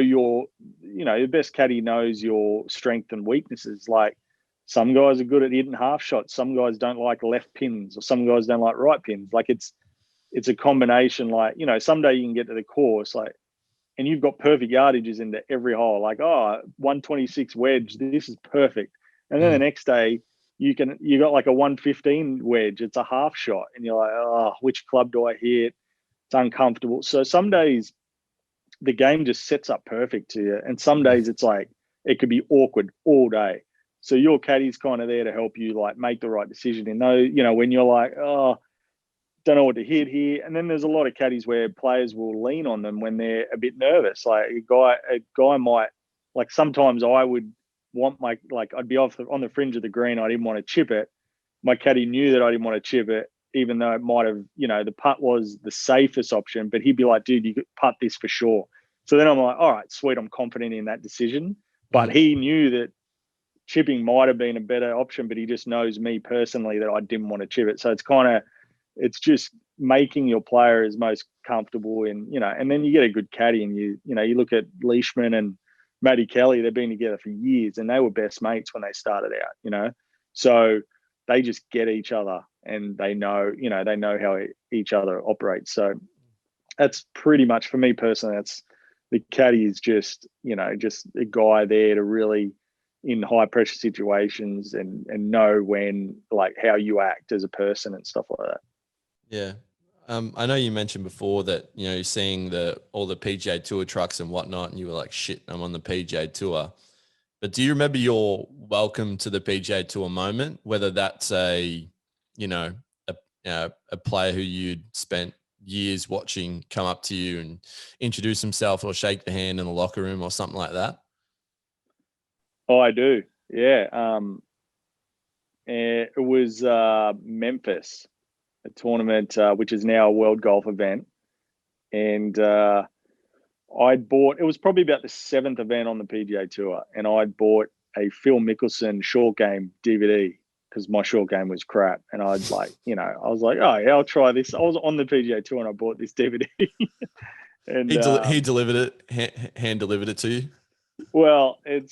the best caddy knows your strength and weaknesses. Like, some guys are good at hitting half shots. Some guys don't like left pins, or some guys don't like right pins. Like, it's a combination. Like, someday you can get to the course, like, and you've got perfect yardages into every hole. Like, 126 wedge, this is perfect. And then the next day you got like a 115 wedge. It's a half shot, and you're like, which club do I hit? It's uncomfortable. So some days the game just sets up perfect to you, and some days it's like it could be awkward all day. So your caddy's kind of there to help you, like, make the right decision. And when you're like, don't know what to hit here. And then there's a lot of caddies where players will lean on them when they're a bit nervous. Like, a guy might, like, sometimes I would want I'd be on the fringe of the green. I didn't want to chip it. My caddy knew that I didn't want to chip it, even though it might have, the putt was the safest option, but he'd be like, dude, you could putt this for sure. So then I'm like, all right, sweet. I'm confident in that decision. But he knew that chipping might have been a better option, but he just knows me personally that I didn't want to chip it. So it's just making your player as most comfortable in, and then you get a good caddy, and you look at Leishman and Matty Kelly, they've been together for years, and they were best mates when they started out, you know. So they just get each other, and they know how each other operates. So that's pretty much, for me personally, that's the caddy is just a guy there to really, in high pressure situations, and know when, like, how you act as a person and stuff like that. Yeah. I know you mentioned before that, you're seeing all the PGA Tour trucks and whatnot, and you were like, shit, I'm on the PGA Tour. But do you remember your welcome to the PGA Tour moment, whether that's a player who you'd spent years watching come up to you and introduce himself or shake the hand in the locker room or something like that? Oh, I do. Yeah. It was Memphis, a tournament which is now a world golf event. And I'd bought, it was probably about the 7th event on the PGA Tour, and I'd bought a Phil Mickelson short game DVD because my short game was crap. And I'd I was like, oh yeah, I'll try this. I was on the PGA Tour and I bought this DVD. And he delivered it, hand delivered it to you? Well, I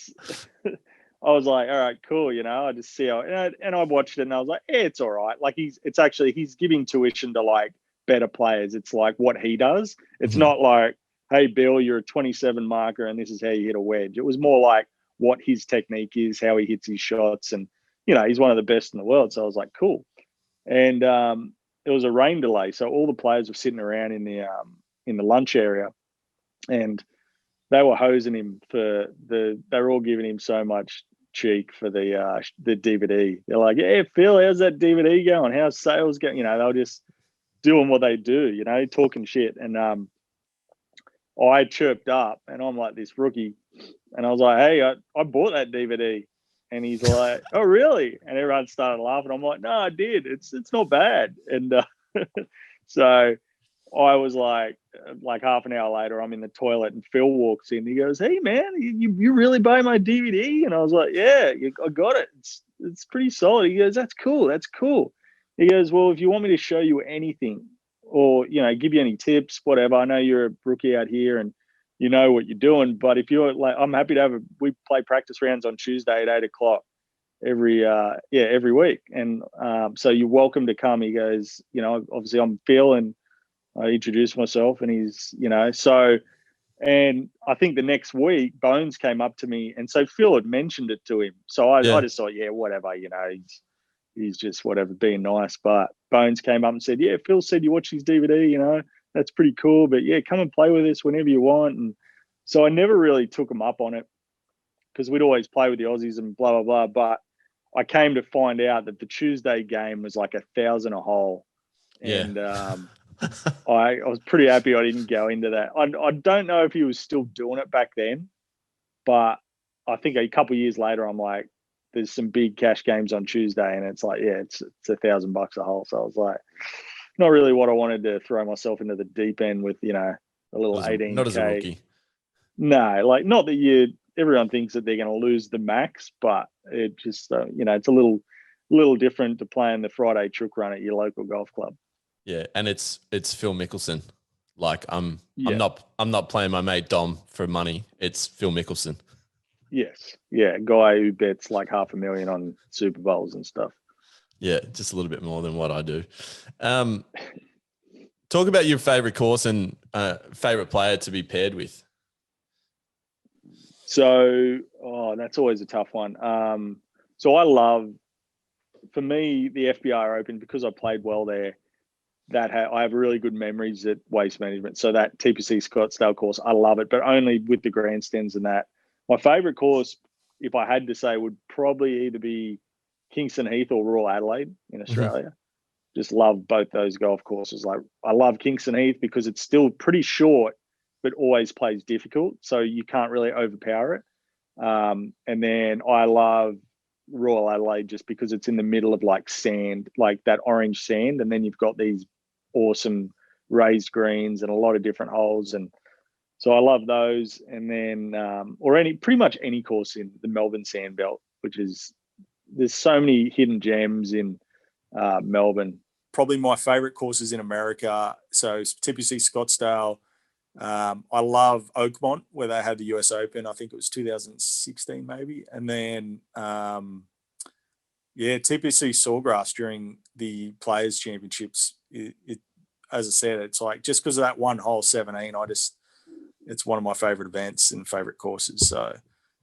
was like, all right, cool. I just see how, and I watched it and I was like, yeah, it's all right. Like he's giving tuition to like better players. It's like what he does. It's not like, hey, Bill, you're a 27 marker and this is how you hit a wedge. It was more like what his technique is, how he hits his shots. And, he's one of the best in the world. So I was like, cool. And it was a rain delay. So all the players were sitting around in the lunch area, and they were hosing him they were all giving him so much cheek for the DVD. They're like, yeah, Phil, how's that DVD going? How's sales going? They were just doing what they do, talking shit. And I chirped up, and I'm like this rookie, and I was like, hey, I bought that DVD. And he's like, oh, really? And everyone started laughing. I'm like, no, I did. It's not bad. And so I was like half an hour later, I'm in the toilet and Phil walks in. He goes, hey, man, you really buy my DVD? And I was like, yeah, I got it. It's pretty solid. He goes, that's cool. That's cool. He goes, well, if you want me to show you anything or, give you any tips, whatever, I know you're a rookie out here and you know what you're doing, but if you're like, I'm happy to we play practice rounds on Tuesday at 8:00 every week. And so you're welcome to come. He goes, obviously I'm Phil, and I introduced myself, and he's, so, and I think the next week Bones came up to me, and so Phil had mentioned it to him. So I just thought, yeah, whatever, he's just whatever, being nice. But Bones came up and said, yeah, Phil said you watch his DVD, that's pretty cool, but yeah, come and play with us whenever you want. And so I never really took him up on it because we'd always play with the Aussies and blah, blah, blah. But I came to find out that the Tuesday game was like 1,000 a hole. Yeah. And I was pretty happy I didn't go into that. I don't know if he was still doing it back then, but I think a couple of years later, I'm like, there's some big cash games on Tuesday, and it's like, yeah, it's $1,000 a hole. So I was like, not really what I wanted to throw myself into the deep end with, a little 18K. Not as a rookie. No, like not that everyone thinks that they're going to lose the max, but it just, it's a little different to playing the Friday chook run at your local golf club. Yeah, and it's Phil Mickelson. Like I'm not playing my mate Dom for money. It's Phil Mickelson. Yes, yeah, guy who bets like $500,000 on Super Bowls and stuff. Yeah, just a little bit more than what I do. Talk about your favorite course and favorite player to be paired with. So, that's always a tough one. So I love, for me, the FBR Open, because I played well there. I have really good memories at Waste Management. So that TPC Scottsdale course, I love it, but only with the grandstands and that. My favorite course, if I had to say, would probably either be Kingston Heath or Royal Adelaide in Australia. Mm-hmm. Just love both those golf courses. Like I love Kingston Heath because it's still pretty short, but always plays difficult. So you can't really overpower it. And then I love Royal Adelaide just because it's in the middle of like sand, like that orange sand. And then you've got these awesome raised greens and a lot of different holes. And so I love those. And then, pretty much any course in the Melbourne Sandbelt, there's so many hidden gems in Melbourne. Probably my favorite courses in America. So TPC Scottsdale, I love Oakmont, where they had the US Open. I think it was 2016 maybe. And then, TPC Sawgrass during the Players' Championships. As I said, it's like just because of that one hole 17, it's one of my favourite events and favourite courses. So,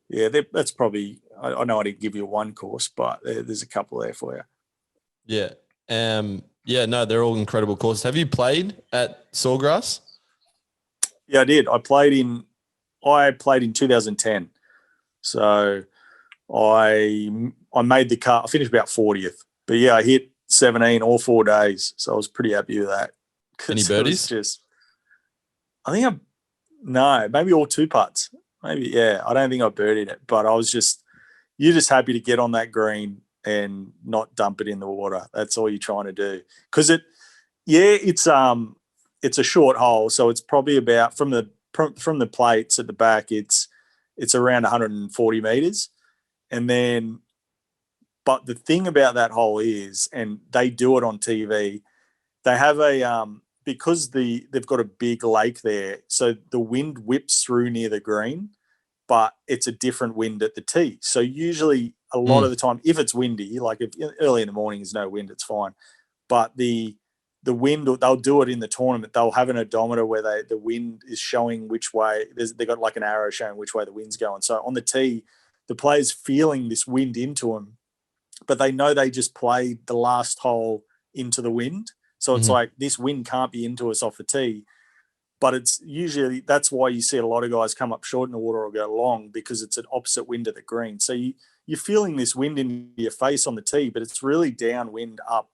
yeah, that's probably, I know I didn't give you one course, but there's a couple there for you. Yeah. No, they're all incredible courses. Have you played at Sawgrass? Yeah, I did. I played in 2010. So I made the cut. I finished about 40th. But yeah, I hit 17 all 4 days. So I was pretty happy with that. Any birdies? Maybe all 2 putts. Maybe, yeah. I don't think I birdied it, but you're just happy to get on that green and not dump it in the water. That's all you're trying to do. Because it's a short hole, so it's probably about from the plates at the back, it's around 140 meters. And then, but the thing about that hole is, and they do it on TV, they have because they've got a big lake there, so the wind whips through near the green, but it's a different wind at the tee. So usually a lot of the time, if it's windy, like if early in the morning is no wind, it's fine. But the wind, they'll do it in the tournament. They'll have an odometer where the wind is showing which way. They've got like an arrow showing which way the wind's going. So on the tee, the player's feeling this wind into them, but they know they just played the last hole into the wind. So it's like, this wind can't be into us off the tee. But it's usually, that's why you see a lot of guys come up short in the water or go long, because it's an opposite wind at the green. So you're feeling this wind in your face on the tee, but it's really downwind up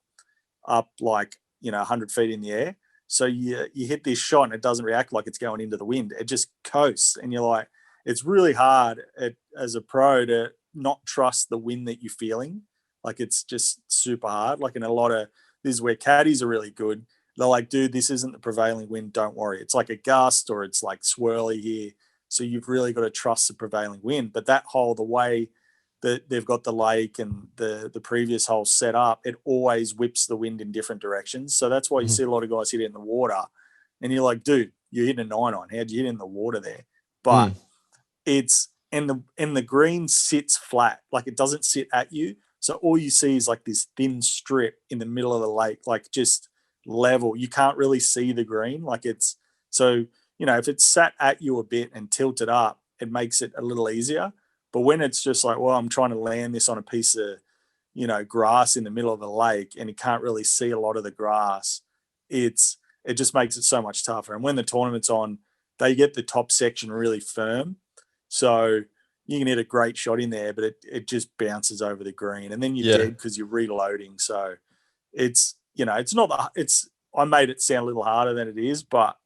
like, 100 feet in the air. So you hit this shot and it doesn't react like it's going into the wind. It just coasts. And you're like, it's really hard as a pro to not trust the wind that you're feeling. Like, it's just super hard. Like, in a lot of, this is where caddies are really good. They're like, dude, this isn't the prevailing wind. Don't worry. It's like a gust or it's like swirly here. So you've really got to trust the prevailing wind. But that hole, the way that they've got the lake and the previous hole set up, it always whips the wind in different directions. So that's why you see a lot of guys hit it in the water. And you're like, dude, you're hitting a 9 on. How'd you hit it in the water there? But it's, and the green sits flat. Like, it doesn't sit at you. So all you see is like this thin strip in the middle of the lake, like just level. You can't really see the green. Like, it's, so, if it's sat at you a bit and tilted up, it makes it a little easier. But when it's just like, well, I'm trying to land this on a piece of, grass in the middle of the lake, and you can't really see a lot of the grass, it just makes it so much tougher. And when the tournament's on, they get the top section really firm. So you can hit a great shot in there, but it just bounces over the green, and then you're dead because you're reloading. So it's, it's not I made it sound a little harder than it is, but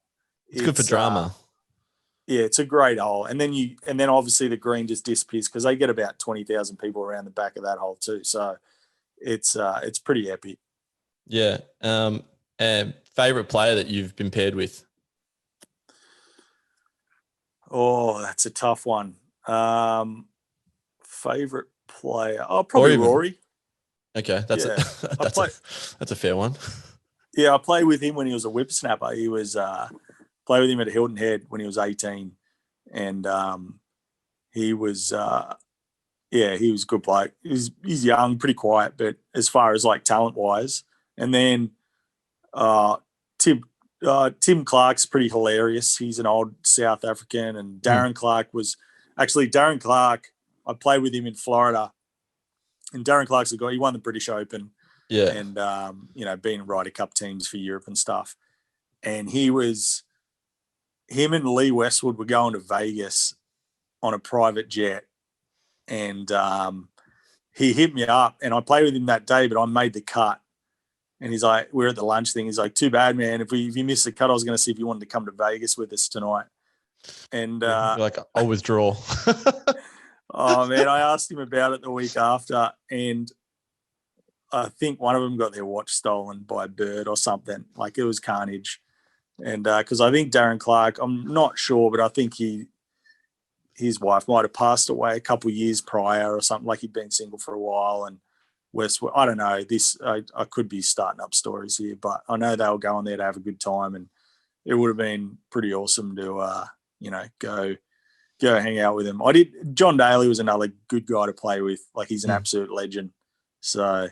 it's good for drama. It's a great hole. And then obviously the green just disappears because they get about 20,000 people around the back of that hole too. So it's pretty epic. Yeah. And favorite player that you've been paired with? Oh, that's a tough one. Favorite player? Oh, probably Rory. Okay, that's a fair one. Yeah, I played with him when he was a whippersnapper. He was played with him at Hilton Head when he was 18, and he was he was a good bloke. He's young, pretty quiet, but as far as like talent wise, and then Tim Clark's pretty hilarious. He's an old South African, and Darren Clark. I played with him in Florida, and Darren Clark's a guy. He won the British Open, and been in Ryder Cup teams for Europe and stuff. And him and Lee Westwood were going to Vegas on a private jet, and he hit me up, and I played with him that day, but I made the cut. And he's like, we're at the lunch thing. He's like, too bad, man. If you missed the cut, I was going to see if you wanted to come to Vegas with us tonight. And I'll withdraw. Oh man, I asked him about it the week after, and I think one of them got their watch stolen by a bird or something. Like, it was carnage. And because I think Darren Clark, I'm not sure, but I think his wife might have passed away a couple of years prior or something. Like, he'd been single for a while, and Westwood, I don't know. I could be starting up stories here, but I know they were going there to have a good time, and it would have been pretty awesome to, go hang out with him. John Daly was another good guy to play with. Like, he's an absolute legend. So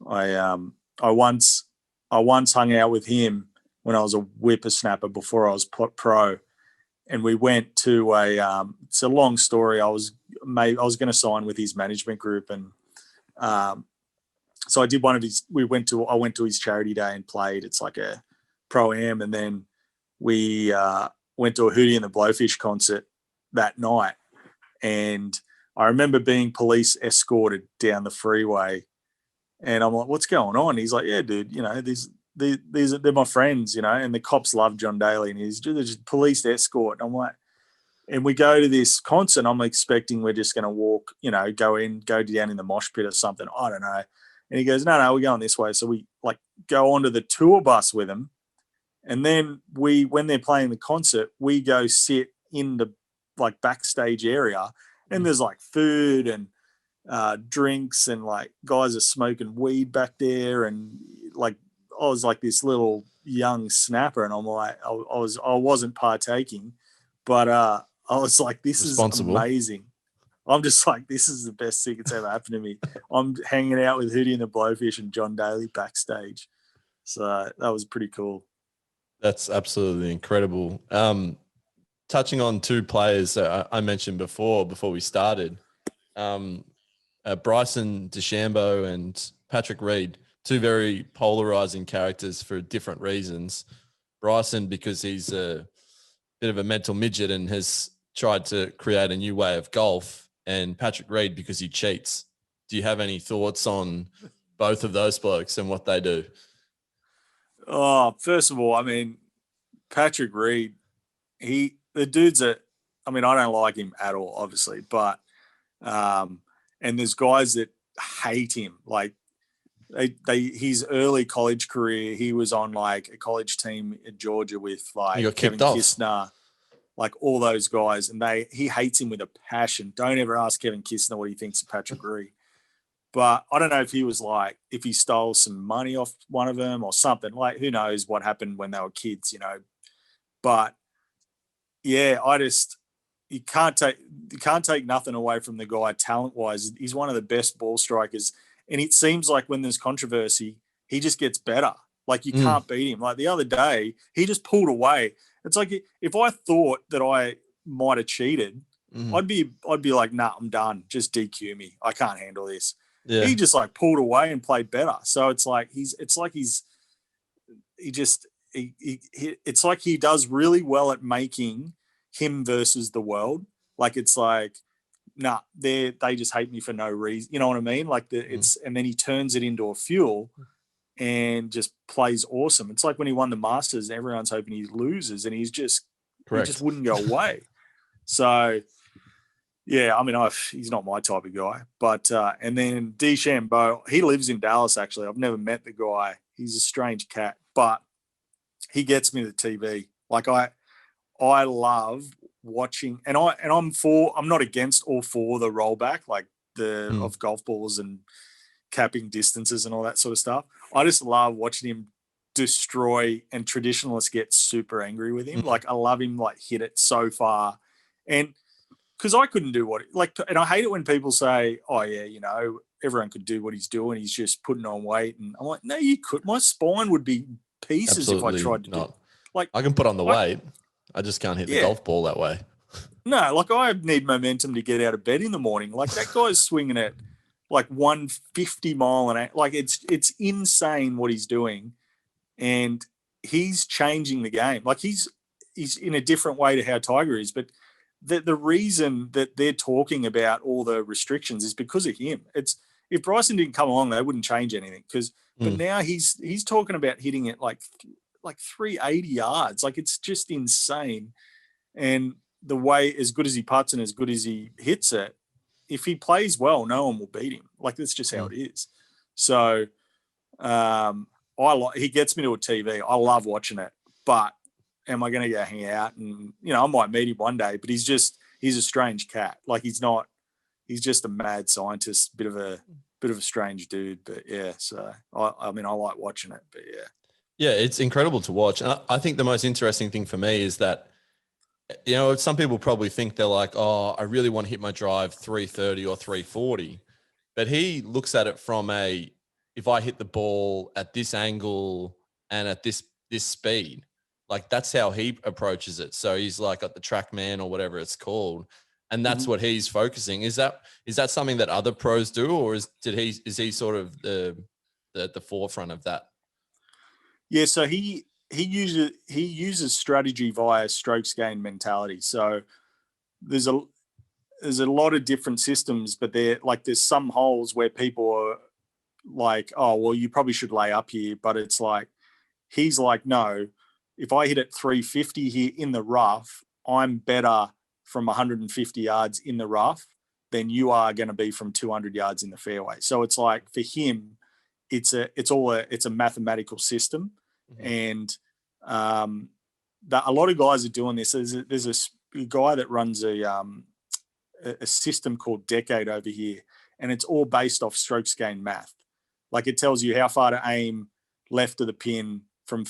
I once hung out with him when I was a whippersnapper before I was pro, and we went to it's a long story. I was going to sign with his management group, and so I did one of his. I went to his charity day and played. It's like a pro-am, and then we went to a Hootie and the Blowfish concert that night, and I remember being police escorted down the freeway, and I'm like, "What's going on?" He's like, "Yeah, dude, they're my friends, and the cops love John Daly, and they're just police escort." And I'm like, and we go to this concert. I'm expecting we're just going to walk, go down in the mosh pit or something. I don't know. And he goes, no, we're going this way. So we go onto the tour bus with him, and then when they're playing the concert, we go sit in the backstage area, and there's food and drinks, and guys are smoking weed back there, and I was like this little young snapper, and I'm like, I wasn't partaking, but I was like, this is amazing. I'm just like, this is the best thing that's ever happened to me. I'm hanging out with Hootie and the Blowfish and John Daly backstage. So that was pretty cool. That's absolutely incredible. Touching on two players that I mentioned before we started, Bryson DeChambeau and Patrick Reed, two very polarizing characters for different reasons. Bryson, because he's a bit of a mental midget and has tried to create a new way of golf, and Patrick Reed because he cheats. Do you have any thoughts on both of those blokes and what they do? Oh, first of all, I mean, Patrick Reed, the dude's I don't like him at all, obviously, but and there's guys that hate him. His early college career, he was on a college team in Georgia with Kevin Kistner, all those guys, and he hates him with a passion. Don't ever ask Kevin Kistner what he thinks of Patrick Reed. But I don't know if he was if he stole some money off one of them or something. Who knows what happened when they were kids, But yeah, you can't take nothing away from the guy talent-wise. He's one of the best ball strikers. And it seems like when there's controversy, he just gets better. You can't beat him. The other day, he just pulled away. It's like, if I thought that I might have cheated, I'd be like, nah, I'm done. Just DQ me. I can't handle this. Yeah. He just pulled away and played better. So it's like he does really well at making him versus the world. It's like, nah, they just hate me for no reason. You know what I mean? And then he turns it into a fuel and just plays awesome. It's like when he won the Masters, everyone's hoping he loses, and he just wouldn't go away. So yeah, he's not my type of guy. But and then DeChambeau, he lives in Dallas. Actually, I've never met the guy. He's a strange cat, but he gets me to the TV. I love watching, and I'm not against all four the rollback, of golf balls and capping distances and all that sort of stuff. I just love watching him destroy, and traditionalists get super angry with him. I love him hit it so far, and because I couldn't do and I hate it when people say, oh yeah, everyone could do what he's doing, he's just putting on weight, and I'm like, no, you could. My spine would be pieces if I tried to do it. I can put on the weight, I just can't hit the golf ball that way. No, I need momentum to get out of bed in the morning. That guy's swinging at 150 mile an hour. It's insane what he's doing, and he's changing the game. He's in a different way to how Tiger is. But the reason that they're talking about all the restrictions is because of him. If Bryson didn't come along, they wouldn't change anything. But now he's talking about hitting it like 380 yards. It's just insane. And the way, as good as he putts and as good as he hits it, if he plays well, no one will beat him. That's just how it is. So he gets me to a TV. I love watching it. But am I going to go hang out? And, I might meet him one day, but he's a strange cat. He's just a mad scientist, bit of a strange dude. But yeah, so I like watching it. But yeah. Yeah, it's incredible to watch. And I think the most interesting thing for me is that, some people probably think they're like, oh, I really want to hit my drive 330 or 340. But he looks at it from if I hit the ball at this angle and at this speed, like that's how he approaches it. So he's like at the TrackMan or whatever it's called. And that's what he's focusing. Is that something that other pros do, or is he sort of the forefront of that? Yeah, so he uses strategy via strokes gain mentality. So there's a lot of different systems, but there's some holes where people are like, oh, well, you probably should lay up here, but it's like he's like, no, if I hit it 350 here in the rough, I'm better from 150 yards in the rough than you are going to be from 200 yards in the fairway. So it's like for him, it's a mathematical system, and that a lot of guys are doing this. There's a guy that runs a system called Decade over here, and it's all based off strokes gain math. Like it tells you how far to aim left of the pin from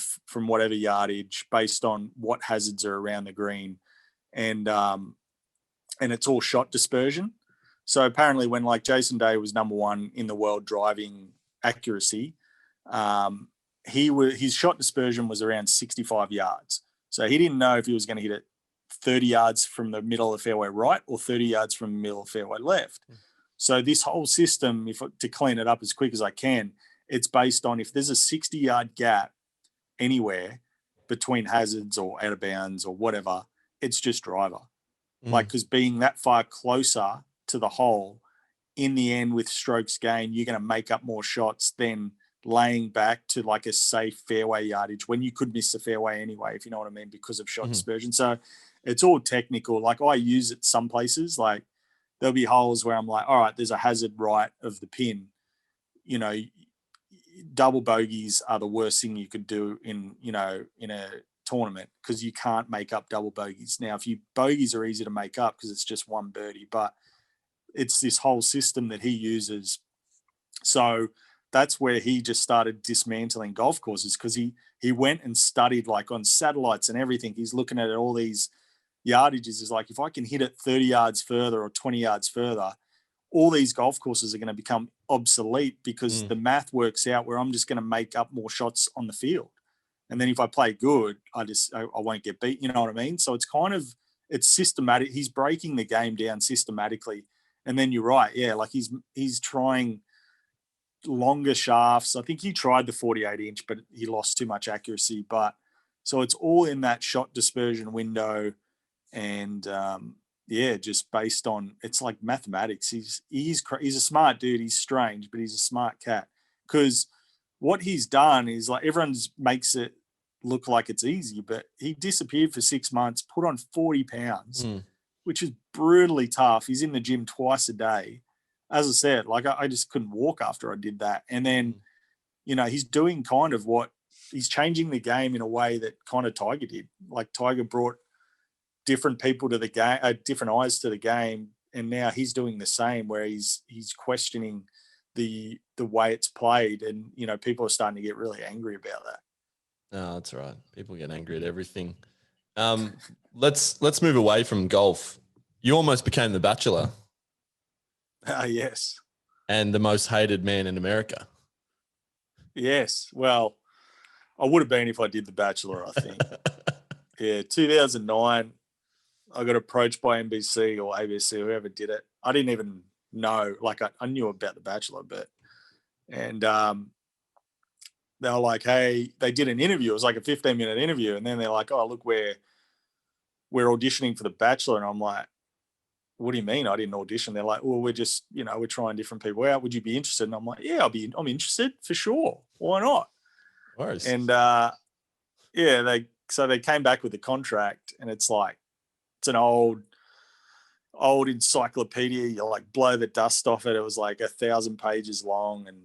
whatever yardage based on what hazards are around the green, and it's all shot dispersion. So apparently, when like Jason Day was number one in the world driving accuracy, his shot dispersion was around 65 yards. So he didn't know if he was going to hit it 30 yards from the middle of the fairway right or 30 yards from the middle of the fairway left. So this whole system, to clean it up as quick as I can, it's based on if there's a 60-yard gap anywhere between hazards or out of bounds or whatever, it's just driver. Like, because being that far closer to the hole, in the end with strokes gain, you're going to make up more shots than laying back to like a safe fairway yardage when you could miss the fairway anyway, if you know what I mean, because of shot dispersion. So it's all technical. Like I use it some places, like there'll be holes where I'm like, all right, there's a hazard right of the pin. Double bogeys are the worst thing you could do in a tournament, because you can't make up double bogeys. Now, bogeys are easy to make up because it's just one birdie, but it's this whole system that he uses. So that's where he just started dismantling golf courses, because he went and studied like on satellites and everything. He's looking at all these yardages. Is like, if I can hit it 30 yards further or 20 yards further, all these golf courses are going to become obsolete, because the math works out where I'm just going to make up more shots on the field. And then if I play good, I won't get beat. You know what I mean? So it's systematic. He's breaking the game down systematically. And then you're right. Yeah. Like he's trying longer shafts. I think he tried the 48 inch, but he lost too much accuracy. But so it's all in that shot dispersion window. And just based on, it's like mathematics. He's a smart dude. He's strange, but he's a smart cat. Because what he's done is, like, everyone's makes it look like it's easy, but he disappeared for 6 months, put on 40 pounds, which is brutally tough. He's in the gym twice a day. As I said, like I just couldn't walk after I did that. And then, he's doing kind of he's changing the game in a way that kind of Tiger did. Like Tiger brought different people to the game, different eyes to the game. And now he's doing the same, where he's questioning the way it's played, and people are starting to get really angry about that. No, that's right. People get angry at everything. Let's move away from golf. You almost became The Bachelor. Yes. And the most hated man in America. Yes. Well, I would have been if I did The Bachelor, I think. Yeah, 2009, I got approached by NBC or ABC, whoever did it. I didn't even know, like I knew about The Bachelor, and they were like, hey, they did an interview. It was like a 15-minute interview. And then they're like, oh, look, we're auditioning for The Bachelor. And I'm like, what do you mean I didn't audition? They're like, well, we're just, we're trying different people out. Would you be interested? And I'm like, yeah, I'm interested for sure. Why not? Nice. And they came back with the contract, and it's like, it's an old encyclopedia. You like blow the dust off it. It was like 1,000 pages long. And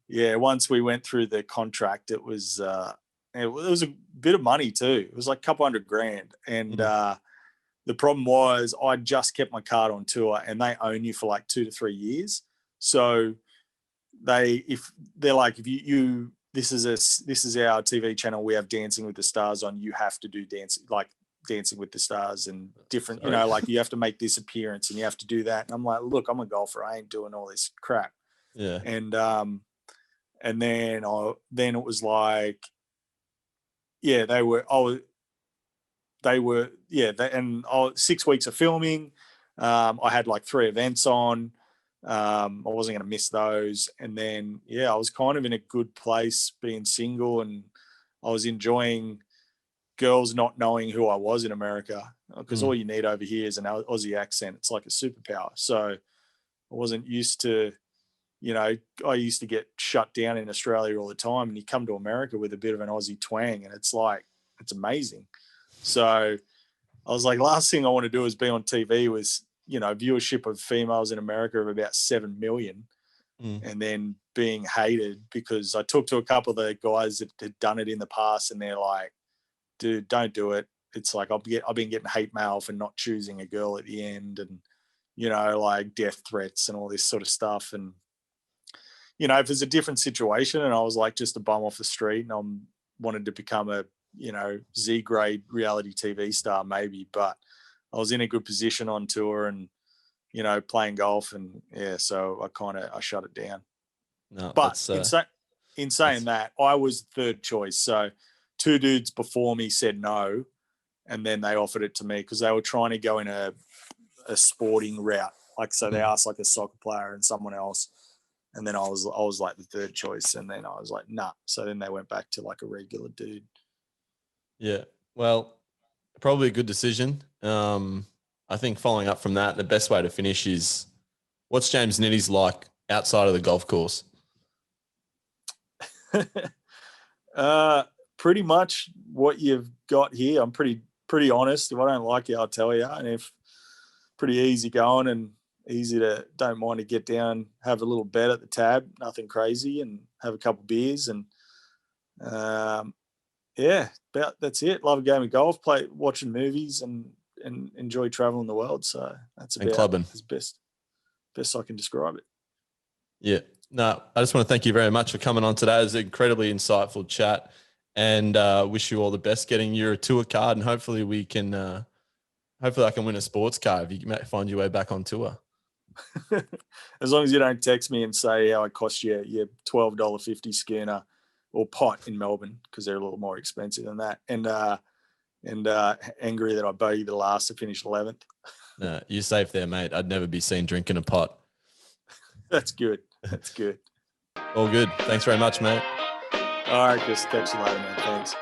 yeah, once we went through the contract, it was a bit of money too. It was like a couple $100,000. And the problem was I just kept my card on tour, and they own you for like 2 to 3 years. So they're like, if this is our TV channel. We have Dancing with the Stars on. You have to do Dancing with the Stars and different, you know, like you have to make this appearance and you have to do that. And I'm like, look, I'm a golfer. I ain't doing all this crap. Yeah. And then it was like, yeah, they were 6 weeks of filming. I had like 3 events on. I wasn't going to miss those. And then, I was kind of in a good place being single, and I was enjoying girls not knowing who I was in America, because all you need over here is an Aussie accent. It's like a superpower. So I wasn't used to, you know, I used to get shut down in Australia all the time, and you come to America with a bit of an Aussie twang, and it's like, it's amazing. So I was like, last thing I want to do is be on TV with, you know, viewership of females in America of about 7 million, and then being hated because I talked to a couple of the guys that had done it in the past, and they're like, dude, don't do it. It's like, I've been getting hate mail for not choosing a girl at the end, and, you know, like death threats and all this sort of stuff. And, you know, if it's a different situation and I was like just a bum off the street and I wanted to become a, you know, Z-grade reality TV star maybe, but I was in a good position on tour and, you know, playing golf, and so I shut it down. No, but in saying that, I was third choice. So 2 dudes before me said no, and then they offered it to me because they were trying to go in a sporting route. Like, so they asked like a soccer player and someone else, and then I was like the third choice, and then I was like, nah. So then they went back to like a regular dude. Yeah. Well, probably a good decision. I think following up from that, the best way to finish is, what's James Nitties like outside of the golf course? Pretty much what you've got here. I'm pretty honest. If I don't like you, I'll tell you. And if pretty easy going and don't mind to get down, have a little bet at the tab, nothing crazy, and have a couple beers. And that's it. Love a game of golf, watching movies, and enjoy traveling the world. So that's about clubbing. as best I can describe it. Yeah. No, I just want to thank you very much for coming on today. It was an incredibly insightful chat, and wish you all the best getting your tour card, and hopefully we can, hopefully I can win a sports car if you can find your way back on tour. As long as you don't text me and say how it cost you your $12.50 schooner or pot in Melbourne, because they're a little more expensive than that. And angry that I bogeyed the last to finish 11th. No, you're safe there, mate. I'd never be seen drinking a pot. That's good. That's good. All good. Thanks very much, mate. All right, Chris. Catch you later, man. Thanks.